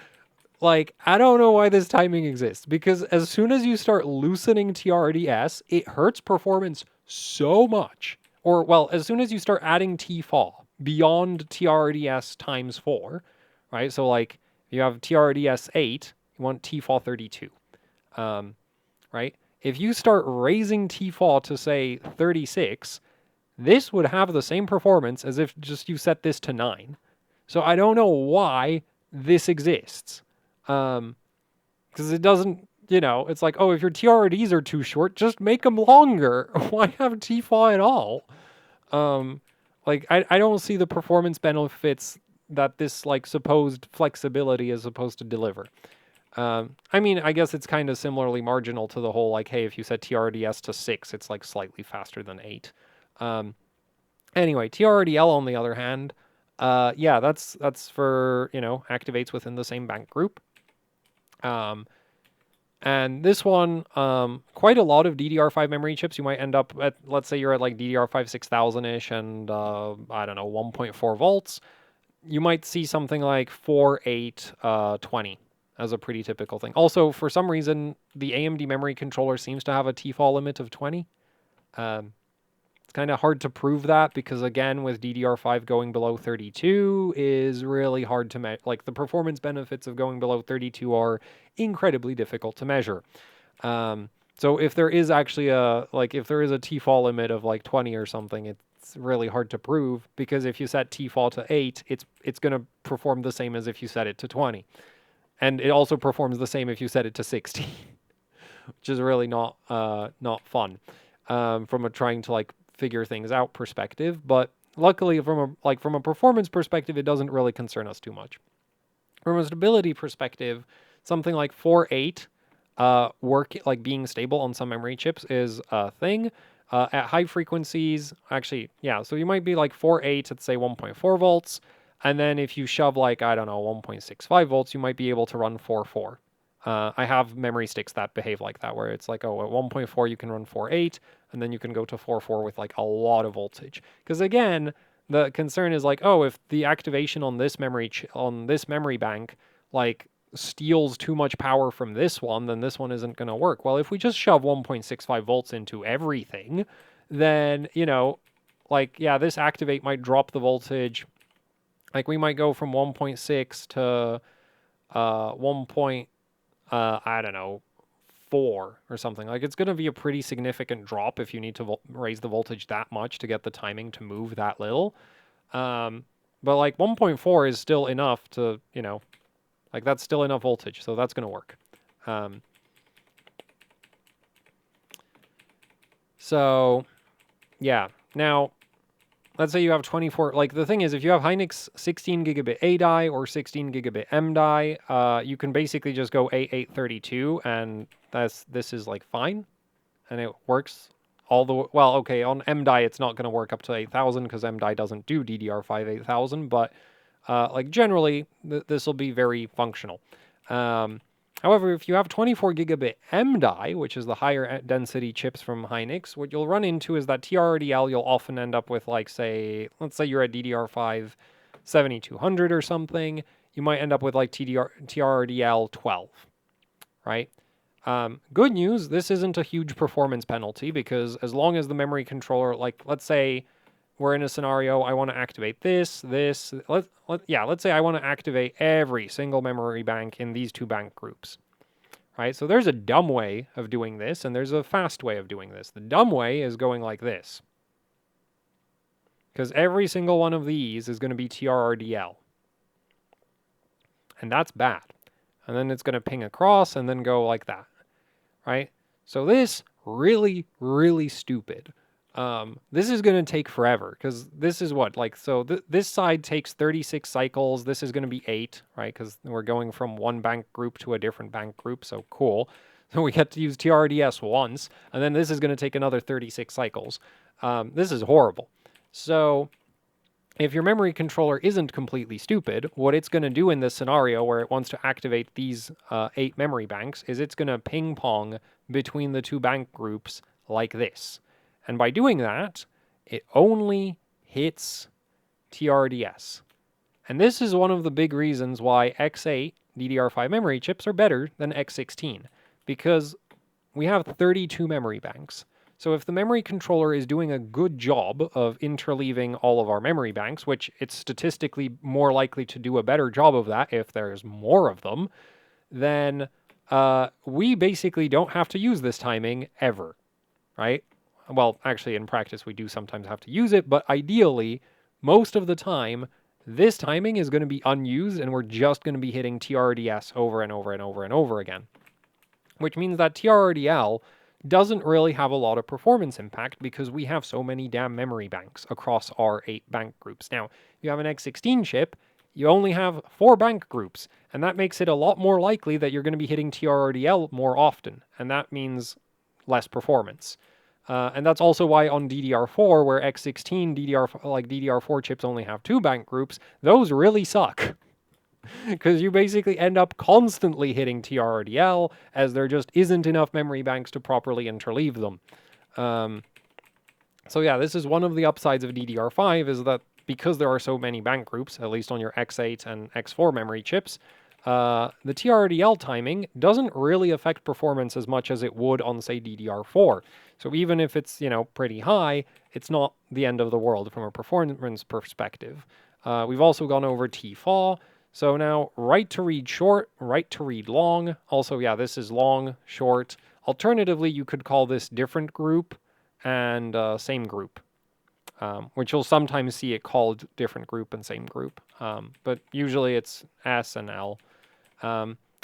like, I don't know why this timing exists, because as soon as you start loosening TRDS, it hurts performance so much. Or, well, as soon as you start adding TFAW beyond TRDS times 4, right? So, like, you have TRDS 8, you want TFAW 32, right? If you start raising TFAW to, say, 36, this would have the same performance as if just you set this to 9. So I don't know why this exists. Because it doesn't, it's like, oh, if your TRDs are too short, just make them longer. Why have TFAW at all? Like, I don't see the performance benefits that this, like, supposed flexibility is supposed to deliver. I mean, I guess it's kind of similarly marginal to the whole, like, hey, if you set TRDS to 6, it's, like, slightly faster than 8. Anyway, TRDL, on the other hand, yeah, that's for, activates within the same bank group. And this one, quite a lot of DDR5 memory chips, you might end up at, let's say you're at like DDR5 6000-ish and, I don't know, 1.4 volts. You might see something like 4.820 as a pretty typical thing. Also, for some reason, the AMD memory controller seems to have a TFAW limit of 20. It's kind of hard to prove that because, again, with DDR5 going below 32 is really hard to measure. Like, the performance benefits of going below 32 are incredibly difficult to measure. So if there is actually if there is a TFAW limit of like 20 or something, it's really hard to prove, because if you set TFAW to 8, it's going to perform the same as if you set it to 20. And it also performs the same if you set it to 60, which is really not fun from a trying to like figure things out perspective. But luckily, from a performance perspective, it doesn't really concern us too much. From a stability perspective, something like 4.8 being stable on some memory chips is a thing. At high frequencies, actually, yeah, so you might be like 4.8 at say 1.4 volts, and then if you shove like, I don't know, 1.65 volts, you might be able to run 4.4. I have memory sticks that behave like that, where it's like, oh, at 1.4 you can run 4.8, and then you can go to 4.4 with like a lot of voltage. Because again, the concern is like, oh, if the activation on this memory bank like steals too much power from this one, then this one isn't going to work. Well, if we just shove 1.65 volts into everything, then, like, yeah, this activate might drop the voltage. Like, we might go from 1.6 to I don't know, 4 or something. Like, it's going to be a pretty significant drop if you need to raise the voltage that much to get the timing to move that little. But like 1.4 is still enough to, you know, like that's still enough voltage, so that's going to work. So, yeah. Now, let's say you have 24, like the thing is, if you have Hynix 16 gigabit A die or 16 gigabit M die, you can basically just go A832, and this is like fine, and it works all the way. Well, okay, on M die it's not going to work up to 8000 because M die doesn't do DDR5 8000, but like generally this will be very functional. However, if you have 24 gigabit M die, which is the higher density chips from Hynix, what you'll run into is that TRDL, you'll often end up with, like, say, let's say you're at DDR5 7200 or something, you might end up with like TRDL 12, right? Good news, this isn't a huge performance penalty, because as long as the memory controller, like, let's say we're in a scenario, I want to activate let's say I want to activate every single memory bank in these two bank groups, right? So there's a dumb way of doing this, and there's a fast way of doing this. The dumb way is going like this, because every single one of these is going to be TRRDL, and that's bad. And then it's going to ping across and then go like that, right? So this really, really stupid. This is going to take forever, because this is what, like, so this side takes 36 cycles. This is going to be 8, right? Because we're going from one bank group to a different bank group. So cool. So we get to use TRDS once, and then this is going to take another 36 cycles. This is horrible. So if your memory controller isn't completely stupid, what it's going to do in this scenario where it wants to activate these 8 memory banks is it's going to ping pong between the two bank groups like this. And by doing that, it only hits TRDS. And this is one of the big reasons why X8 DDR5 memory chips are better than X16, because we have 32 memory banks. So if the memory controller is doing a good job of interleaving all of our memory banks, which it's statistically more likely to do a better job of that if there's more of them, then we basically don't have to use this timing ever, right? Well, actually, in practice, we do sometimes have to use it, but ideally, most of the time, this timing is going to be unused, and we're just going to be hitting TRDS over and over and over and over again. Which means that TRDL doesn't really have a lot of performance impact, because we have so many damn memory banks across our 8 bank groups. Now, if you have an X16 chip, you only have 4 bank groups, and that makes it a lot more likely that you're going to be hitting TRDL more often, and that means less performance. And that's also why on DDR4, where X16 DDR4 chips only have 2 bank groups, those really suck. Because you basically end up constantly hitting TRDL, as there just isn't enough memory banks to properly interleave them. So yeah, this is one of the upsides of DDR5, is that because there are so many bank groups, at least on your X8 and X4 memory chips, the TRDL timing doesn't really affect performance as much as it would on, say, DDR4. So even if it's, you know, pretty high, it's not the end of the world from a performance perspective. We've also gone over TFAW. So now, write to read short, write to read long. Also, yeah, this is long, short. Alternatively, you could call this different group and same group, which you'll sometimes see it called different group and same group. But usually it's S and L.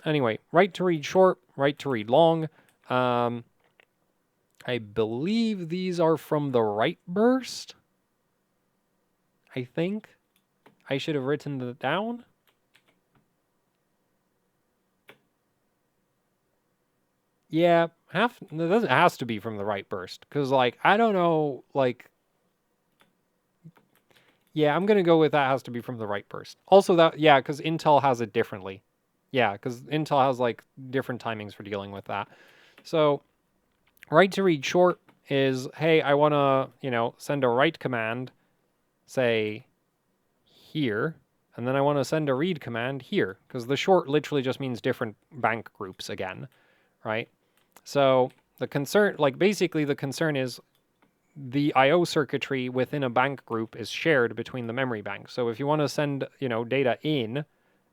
Anyway, write to read short, write to read long. I believe these are from the write burst. I think. I should have written that down. Yeah, it has to be from the write burst. Because, like, I don't know, like... Yeah, I'm going to go with that has to be from the write burst. Also, that, yeah, because Intel has it differently. Yeah, because Intel has, like, different timings for dealing with that. So, write to read short is, hey, I want to, you know, send a write command, say, here, and then I want to send a read command here, because the short literally just means different bank groups again, right? So the concern, like, basically the concern is the I/O circuitry within a bank group is shared between the memory banks. So if you want to send, you know, data in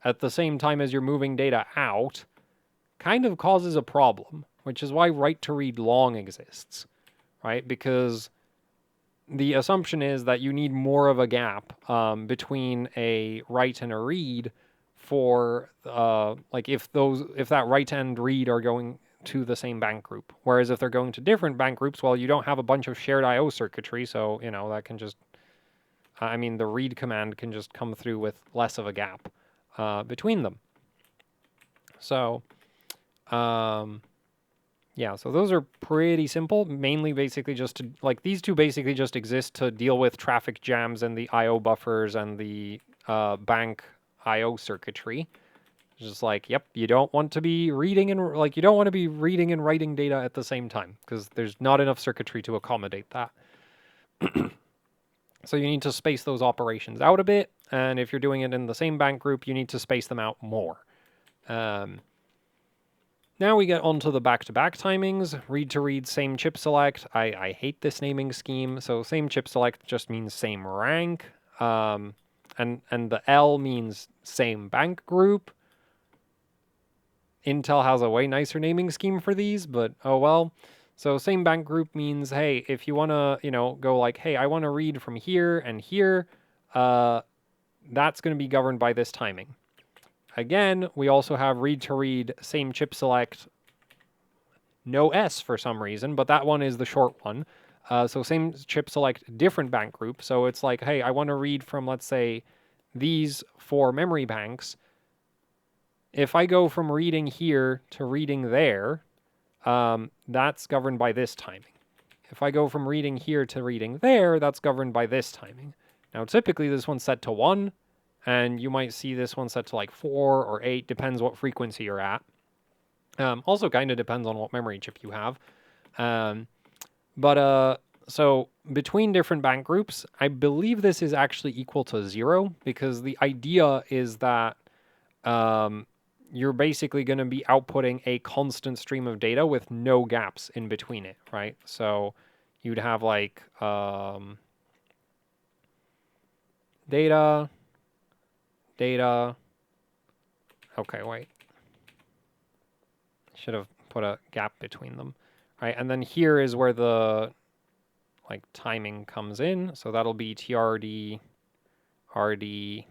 at the same time as you're moving data out, kind of causes a problem, which is why write to read long exists, right? Because the assumption is that you need more of a gap between a write and a read for like if that write and read are going to the same bank group. Whereas if they're going to different bank groups, well, you don't have a bunch of shared I/O circuitry, so that can just, I mean, the read command can just come through with less of a gap between them. So, yeah, so those are pretty simple. Mainly, basically, just to like these two basically just exist to deal with traffic jams and the I/O buffers and the bank I/O circuitry. Just like, yep, you don't want to be reading and you don't want to be reading and writing data at the same time because there's not enough circuitry to accommodate that. So you need to space those operations out a bit, and if you're doing it in the same bank group, you need to space them out more. Now we get onto the back-to-back timings. Read-to-read, same chip select. I hate this naming scheme. So same chip select just means same rank. And the L means same bank group. Intel has a way nicer naming scheme for these, but oh well. So same bank group means, hey, if you want to, go like, hey, I want to read from here and here, that's going to be governed by this timing. Again, we also have read-to-read, same chip select, no S for some reason, but that one is the short one. So same chip select, different bank group. So it's like, hey, I want to read from, let's say, these 4 memory banks. If I go from reading here to reading there, that's governed by this timing. If I go from reading here to reading there, that's governed by this timing. Now, typically this one's set to 1, and you might see this one set to like 4 or 8, depends what frequency you're at. Also kind of depends on what memory chip you have. So between different bank groups, I believe this is actually equal to 0 because the idea is that you're basically going to be outputting a constant stream of data with no gaps in between it, right? So you'd have like data. Okay, wait. Should have put a gap between them, right? And then here is where the timing comes in. So that'll be TRD, RD,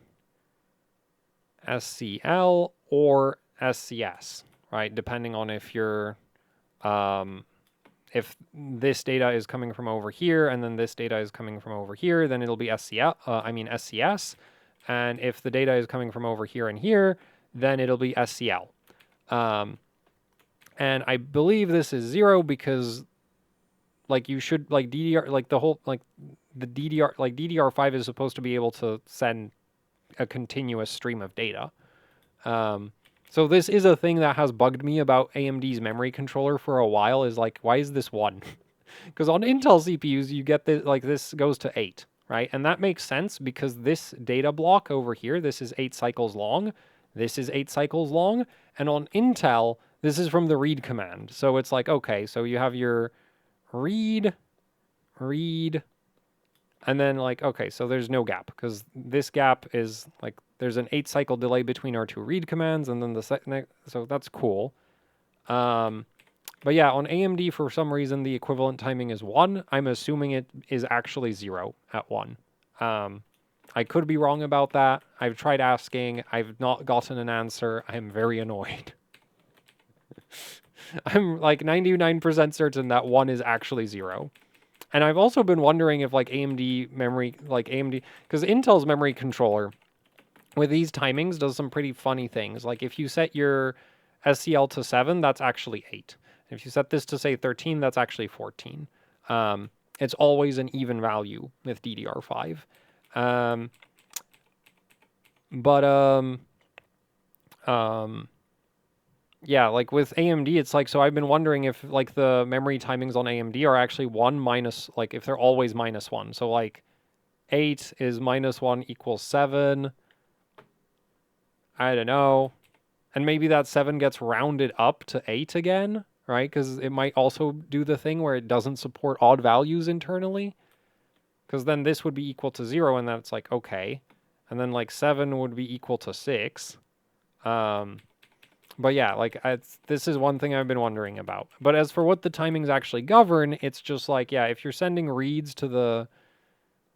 SCL, or SCS, right? Depending on if you're, if this data is coming from over here and then this data is coming from over here, then it'll be SCS. And if the data is coming from over here and here, then it'll be SCL. And I believe this is 0 because you should DDR, the DDR5 is supposed to be able to send a continuous stream of data. So this is a thing that has bugged me about AMD's memory controller for a while, is why is this 1? Because on Intel CPUs, you get this, this goes to 8, right? And that makes sense because this data block over here, this is 8 cycles long. This is 8 cycles long. And on Intel, this is from the read command. So it's okay, so you have your read, and then okay, so there's no gap because this gap is there's an 8 cycle delay between our 2 read commands, and then so that's cool. But yeah, on AMD, for some reason, the equivalent timing is 1. I'm assuming it is actually 0 at 1. I could be wrong about that. I've tried asking. I've not gotten an answer. I am very annoyed. I'm 99% certain that 1 is actually 0. And I've also been wondering if AMD memory, AMD, because Intel's memory controller with these timings does some pretty funny things. If you set your SCL to 7, that's actually 8. If you set this to say 13, that's actually 14. It's always an even value with DDR5. Yeah, with AMD, it's so I've been wondering if the memory timings on AMD are actually 1 minus, if they're always -1. So 8 is -1 equals 7. I don't know. And maybe that 7 gets rounded up to 8 again, right? Because it might also do the thing where it doesn't support odd values internally. Because then this would be equal to 0, and that's okay. And then 7 would be equal to 6. But yeah, like this is one thing I've been wondering about. But as for what the timings actually govern, it's just like, yeah, if you're sending reads to the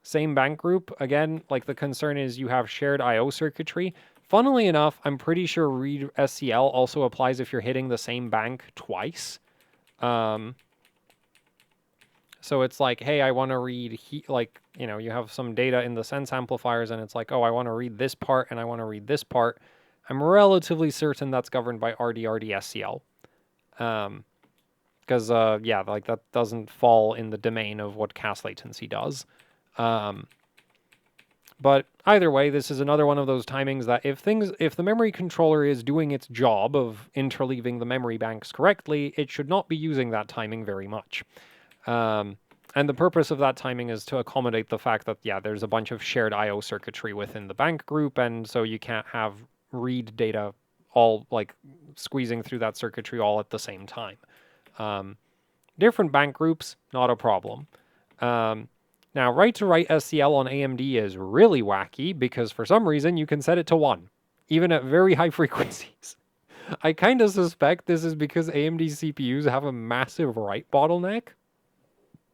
same bank group, again, like the concern is you have shared I/O circuitry. Funnily enough, I'm pretty sure read SCL also applies if you're hitting the same bank twice. So it's like, hey, I want to read, like, you know, you have some data in the sense amplifiers, and it's like, oh, I want to read this part, and I want to read this part. I'm relatively certain that's governed by RD SCL. Because, yeah, like that doesn't fall in the domain of what CAS latency does. But either way, this is another one of those timings that if the memory controller is doing its job of interleaving the memory banks correctly, it should not be using that timing very much. And the purpose of that timing is to accommodate the fact that, yeah, there's a bunch of shared I/O circuitry within the bank group, and so you can't have read data all, like, squeezing through that circuitry all at the same time. Different bank groups, not a problem. Now, write-to-write SCL on AMD is really wacky because for some reason you can set it to 1, even at very high frequencies. I kind of suspect this is because AMD CPUs have a massive write bottleneck,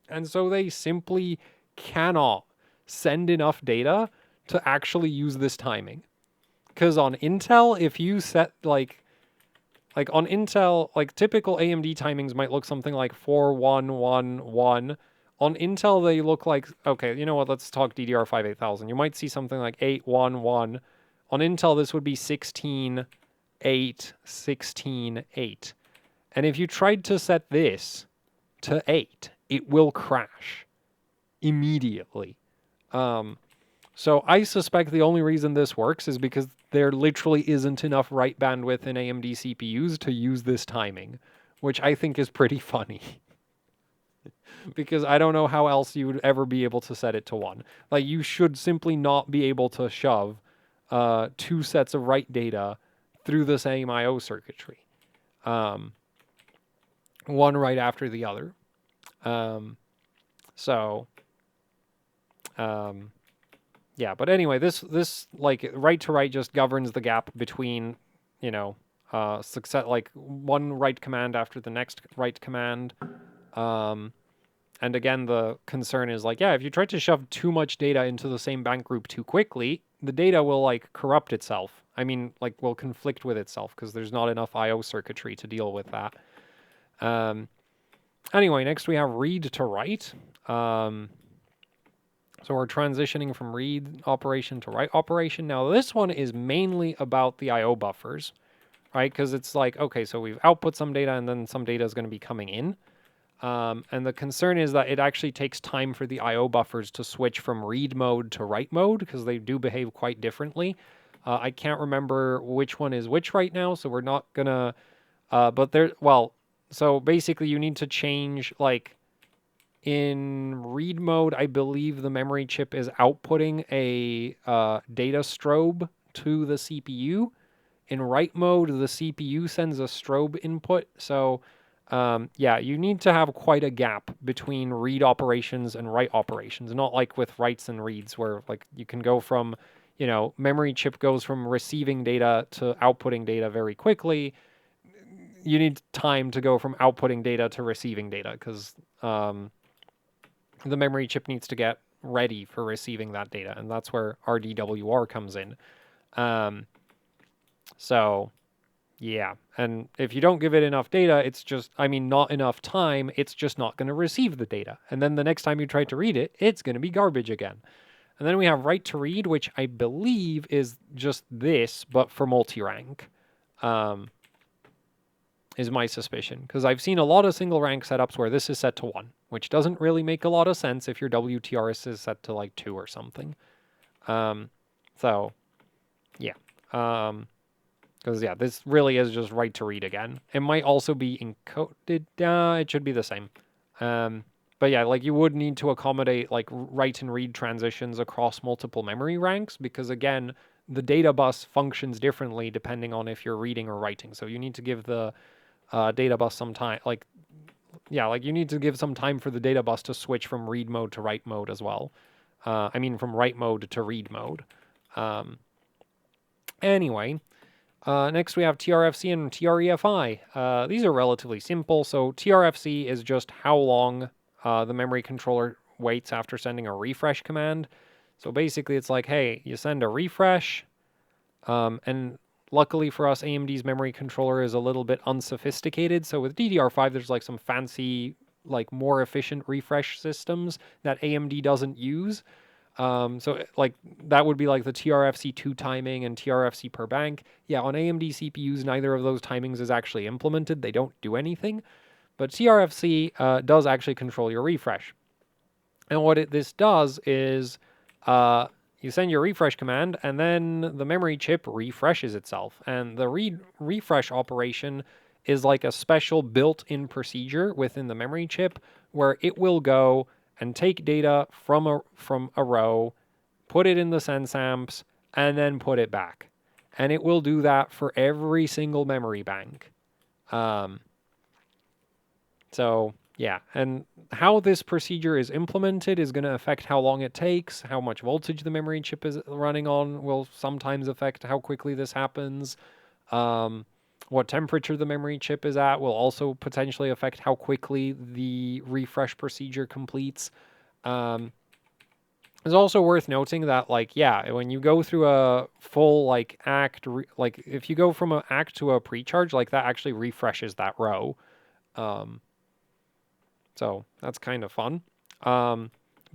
and so they simply cannot send enough data to actually use this timing. Because on Intel, if you set like on Intel, like typical AMD timings might look something like 4111. On Intel, they look like, okay, you know what, let's talk DDR5 8000. You might see something like 811. On Intel, this would be 16.8, 16.8. And if you tried to set this to 8, it will crash immediately. So I suspect the only reason this works is because there literally isn't enough write bandwidth in AMD CPUs to use this timing, which I think is pretty funny. Because I don't know how else you would ever be able to set it to 1. Like, you should simply not be able to shove 2 sets of write data through the same I/O circuitry. One right after the other. Yeah, but anyway, this like write-to-write just governs the gap between, you know, success, like one write command after the next write command. And again, the concern is like, yeah, if you try to shove too much data into the same bank group too quickly, the data will like corrupt itself. I mean, like will conflict with itself because there's not enough I/O circuitry to deal with that. Anyway, next we have read to write. So we're transitioning from read operation to write operation. Now this one is mainly about the I/O buffers, right? Because it's like, okay, so we've output some data and then some data is going to be coming in. And the concern is that it actually takes time for the I/O buffers to switch from read mode to write mode because they do behave quite differently. I can't remember which one is which right now, so we're not gonna, but there, well, so basically you need to change, like, in read mode, I believe the memory chip is outputting a data strobe to the CPU. In write mode, the CPU sends a strobe input. So, yeah, you need to have quite a gap between read operations and write operations. Not like with writes and reads where, like, you can go from, you know, memory chip goes from receiving data to outputting data very quickly. You need time to go from outputting data to receiving data because the memory chip needs to get ready for receiving that data, and that's where RDWR comes in. So, yeah, and if you don't give it enough data, it's just, I mean, not enough time, it's just not going to receive the data. And then the next time you try to read it, it's going to be garbage again. And then we have write to read, which I believe is just this, but for multi-rank. Is my suspicion, because I've seen a lot of single rank setups where this is set to 1, which doesn't really make a lot of sense if your WTRS is set to like 2 or something. So, yeah. Because, yeah, this really is just write to read again. It might also be encoded. It should be the same. But, yeah, like you would need to accommodate like write and read transitions across multiple memory ranks because, again, the data bus functions differently depending on if you're reading or writing. So you need to give the data bus some time, like, yeah, like you need to give some time for the data bus to switch from read mode to write mode as well. I mean, from write mode to read mode. Anyway, Next, we have TRFC and TREFI. These are relatively simple. So TRFC is just how long the memory controller waits after sending a refresh command. So basically, it's like, hey, you send a refresh, and luckily for us, AMD's memory controller is a little bit unsophisticated. So with DDR5, there's like some fancy, like more efficient refresh systems that AMD doesn't use. So like that would be like the TRFC2 timing and TRFC per bank. Yeah, on AMD CPUs, neither of those timings is actually implemented. They don't do anything. But TRFC does actually control your refresh. And what this does is you send your refresh command, and then the memory chip refreshes itself. And the refresh operation is like a special built-in procedure within the memory chip where it will go and take data from a row, put it in the sense amps, and then put it back. And it will do that for every single memory bank. So yeah, and how this procedure is implemented is going to affect how long it takes, how much voltage the memory chip is running on will sometimes affect how quickly this happens. What temperature the memory chip is at will also potentially affect how quickly the refresh procedure completes. It's also worth noting that, like, yeah, when you go through a full, like, like, if you go from an act to a pre-charge, like, that actually refreshes that row. So that's kind of fun. But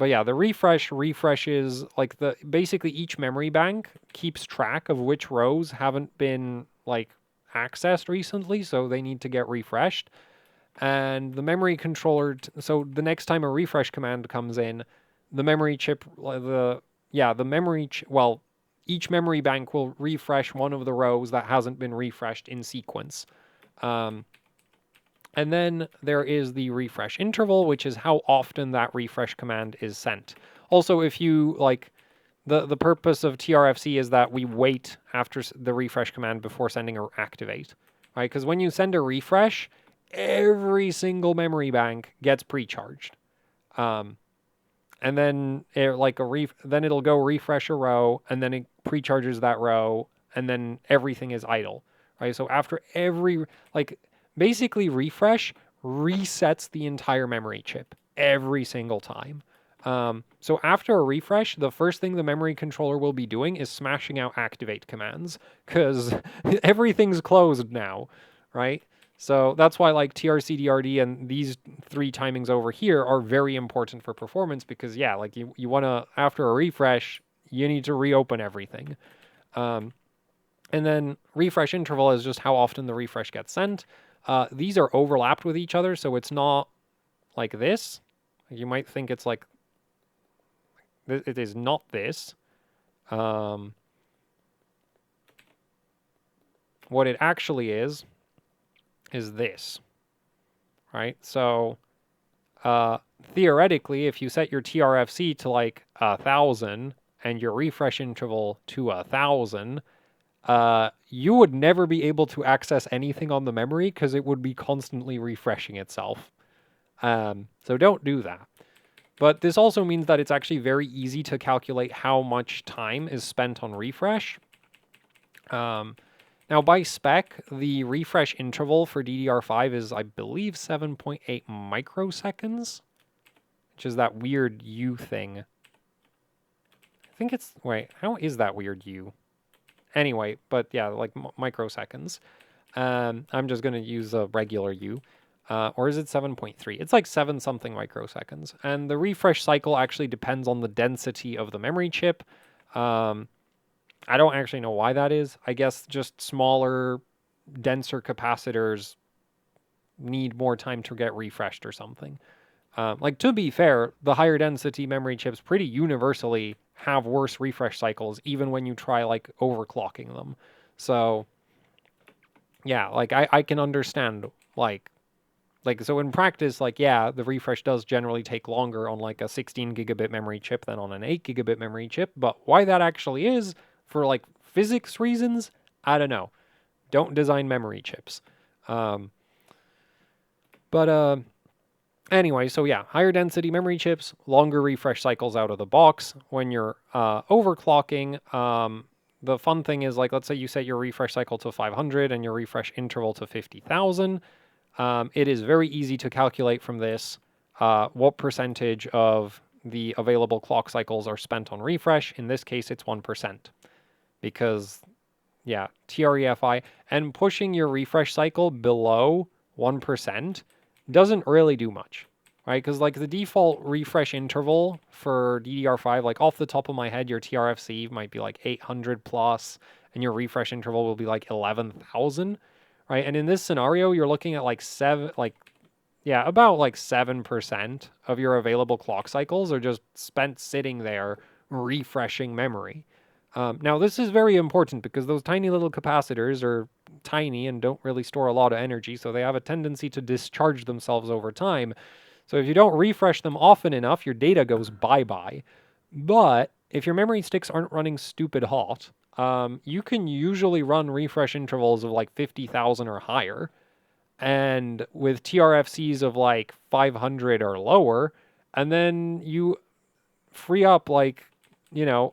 yeah, the refreshes, like, basically each memory bank keeps track of which rows haven't been, like, accessed recently, so they need to get refreshed. And the memory controller, so the next time a refresh command comes in, the memory chip, well, each memory bank will refresh one of the rows that hasn't been refreshed in sequence. And then there is the refresh interval, which is how often that refresh command is sent. Also, if you, like, the purpose of TRFC is that we wait after the refresh command before sending or activate, right? Because when you send a refresh, every single memory bank gets pre-charged. And then then it'll go refresh a row, and then it pre-charges that row, and then everything is idle, right? So after basically refresh resets the entire memory chip every single time. So after a refresh, the first thing the memory controller will be doing is smashing out activate commands, because everything's closed now, right? So that's why, like, TRC-DRD and these three timings over here are very important for performance, because yeah, like you want to, after a refresh, you need to reopen everything. And then refresh interval is just how often the refresh gets sent. These are overlapped with each other, so it's not like this. You might think it's like, it is not this. What it actually is this, right? So theoretically, if you set your TRFC to like 1,000 and your refresh interval to 1,000, you would never be able to access anything on the memory because it would be constantly refreshing itself. So don't do that. But this also means that it's actually very easy to calculate how much time is spent on refresh. Now, by spec, the refresh interval for DDR5 is, I believe, 7.8 microseconds, which is that weird U thing. I think it's... Wait, how is that weird U? Anyway, but yeah, like microseconds. I'm just going to use a regular U. Or is it 7.3? It's like 7-something microseconds. And the refresh cycle actually depends on the density of the memory chip. I don't actually know why that is. I guess just smaller, denser capacitors need more time to get refreshed or something. Like, to be fair, the higher density memory chips pretty universally have worse refresh cycles, even when you try, like, overclocking them. So, yeah, like, I can understand, so in practice, like, yeah, the refresh does generally take longer on, like, a 16 gigabit memory chip than on an 8 gigabit memory chip, but why that actually is, for, like, physics reasons, I don't know. Don't design memory chips. Anyway, so yeah, higher density memory chips, longer refresh cycles out of the box. When you're overclocking, the fun thing is, like, let's say you set your refresh cycle to 500 and your refresh interval to 50,000. It is very easy to calculate from this what percentage of the available clock cycles are spent on refresh. In this case, it's 1%. Because, yeah, TREFI, and pushing your refresh cycle below 1% doesn't really do much, right? Because, like, the default refresh interval for DDR5, like, off the top of my head, your TRFC might be like 800 plus, and your refresh interval will be like 11,000, right? And in this scenario, you're looking at like about like 7% of your available clock cycles are just spent sitting there refreshing memory. Now, this is very important because those tiny little capacitors are tiny and don't really store a lot of energy, so they have a tendency to discharge themselves over time. So if you don't refresh them often enough, your data goes bye-bye. But if your memory sticks aren't running stupid hot, you can usually run refresh intervals of like 50,000 or higher. And with TRFCs of like 500 or lower, and then you free up like,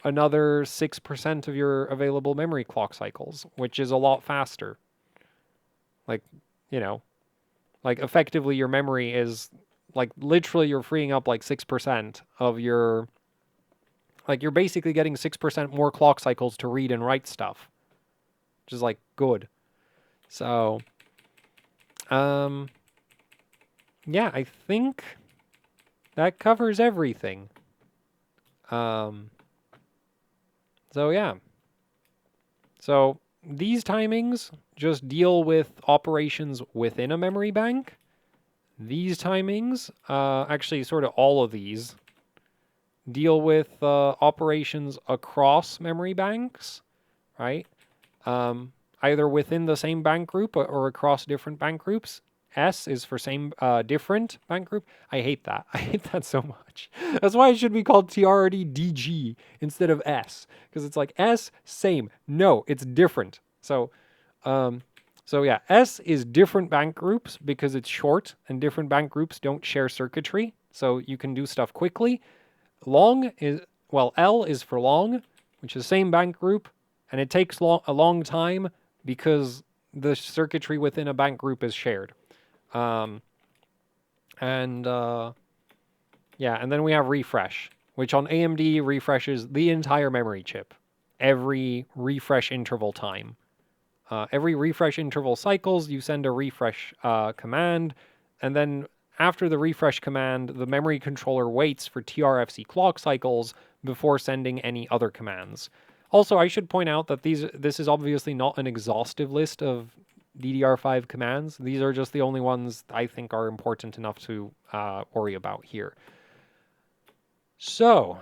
another 6% of your available memory clock cycles, which is a lot faster. Like, like effectively your memory is like literally you're freeing up like 6% of your, like you're basically getting 6% more clock cycles to read and write stuff, which is like good. So, yeah, I think that covers everything. So yeah. So these timings just deal with operations within a memory bank. These timings, actually sort of all of these, deal with operations across memory banks, right? Either within the same bank group or across different bank groups. S is for same different bank group. I hate that. I hate that so much. That's why it should be called TRDDG instead of S, because it's like S same. No, it's different. So yeah, S is different bank groups because it's short and different bank groups don't share circuitry, so you can do stuff quickly. Long is, well, L is for long, which is the same bank group, and it takes a long time because the circuitry within a bank group is shared. Yeah, and then we have refresh, which on AMD refreshes the entire memory chip every refresh interval time. Every refresh interval cycles, you send a refresh command, and then after the refresh command, the memory controller waits for TRFC clock cycles before sending any other commands. Also, I should point out that this is obviously not an exhaustive list of DDR5 commands. These are just the only ones I think are important enough to worry about here. So,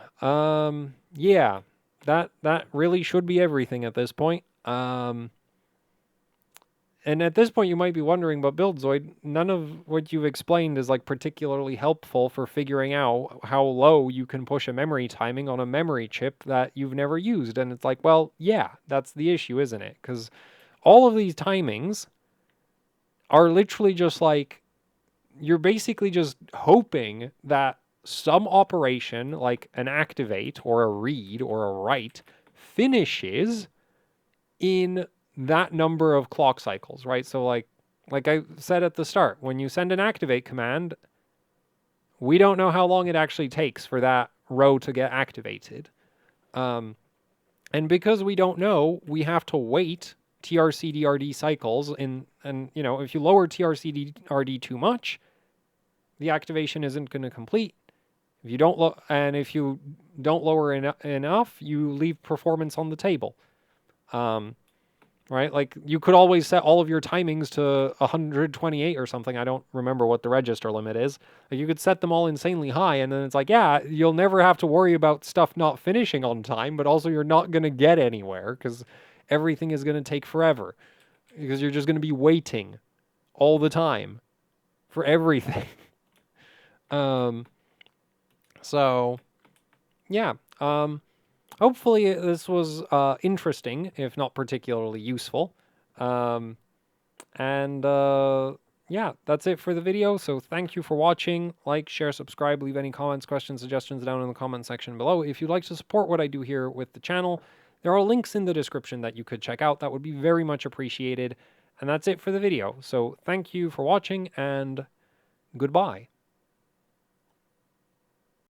yeah, that really should be everything at this point. And at this point, you might be wondering, but BuildZoid, none of what you've explained is like particularly helpful for figuring out how low you can push a memory timing on a memory chip that you've never used. And it's like, well, yeah, that's the issue, isn't it? Because all of these timings are literally just like, you're basically just hoping that some operation, like an activate or a read or a write, finishes in that number of clock cycles, right? So like I said at the start, when you send an activate command, we don't know how long it actually takes for that row to get activated. And because we don't know, we have to wait TRC-DRD cycles and if you lower TRC-DRD too much, the activation isn't going to complete. If you don't lower enough, you leave performance on the table. Right? Like you could always set all of your timings to 128 or something. I don't remember what the register limit is. Like you could set them all insanely high, and then it's like, yeah, you'll never have to worry about stuff not finishing on time, but also you're not going to get anywhere because everything is going to take forever because you're just going to be waiting all the time for everything. So yeah. Hopefully this was interesting, if not particularly useful. Yeah, that's it for the video. So thank you for watching. Like, share, subscribe, leave any comments, questions, suggestions down in the comment section below. If you'd like to support what I do here with the channel, There are links in the description that you could check out. That would be very much appreciated. And that's it for the video. So thank you for watching, and goodbye.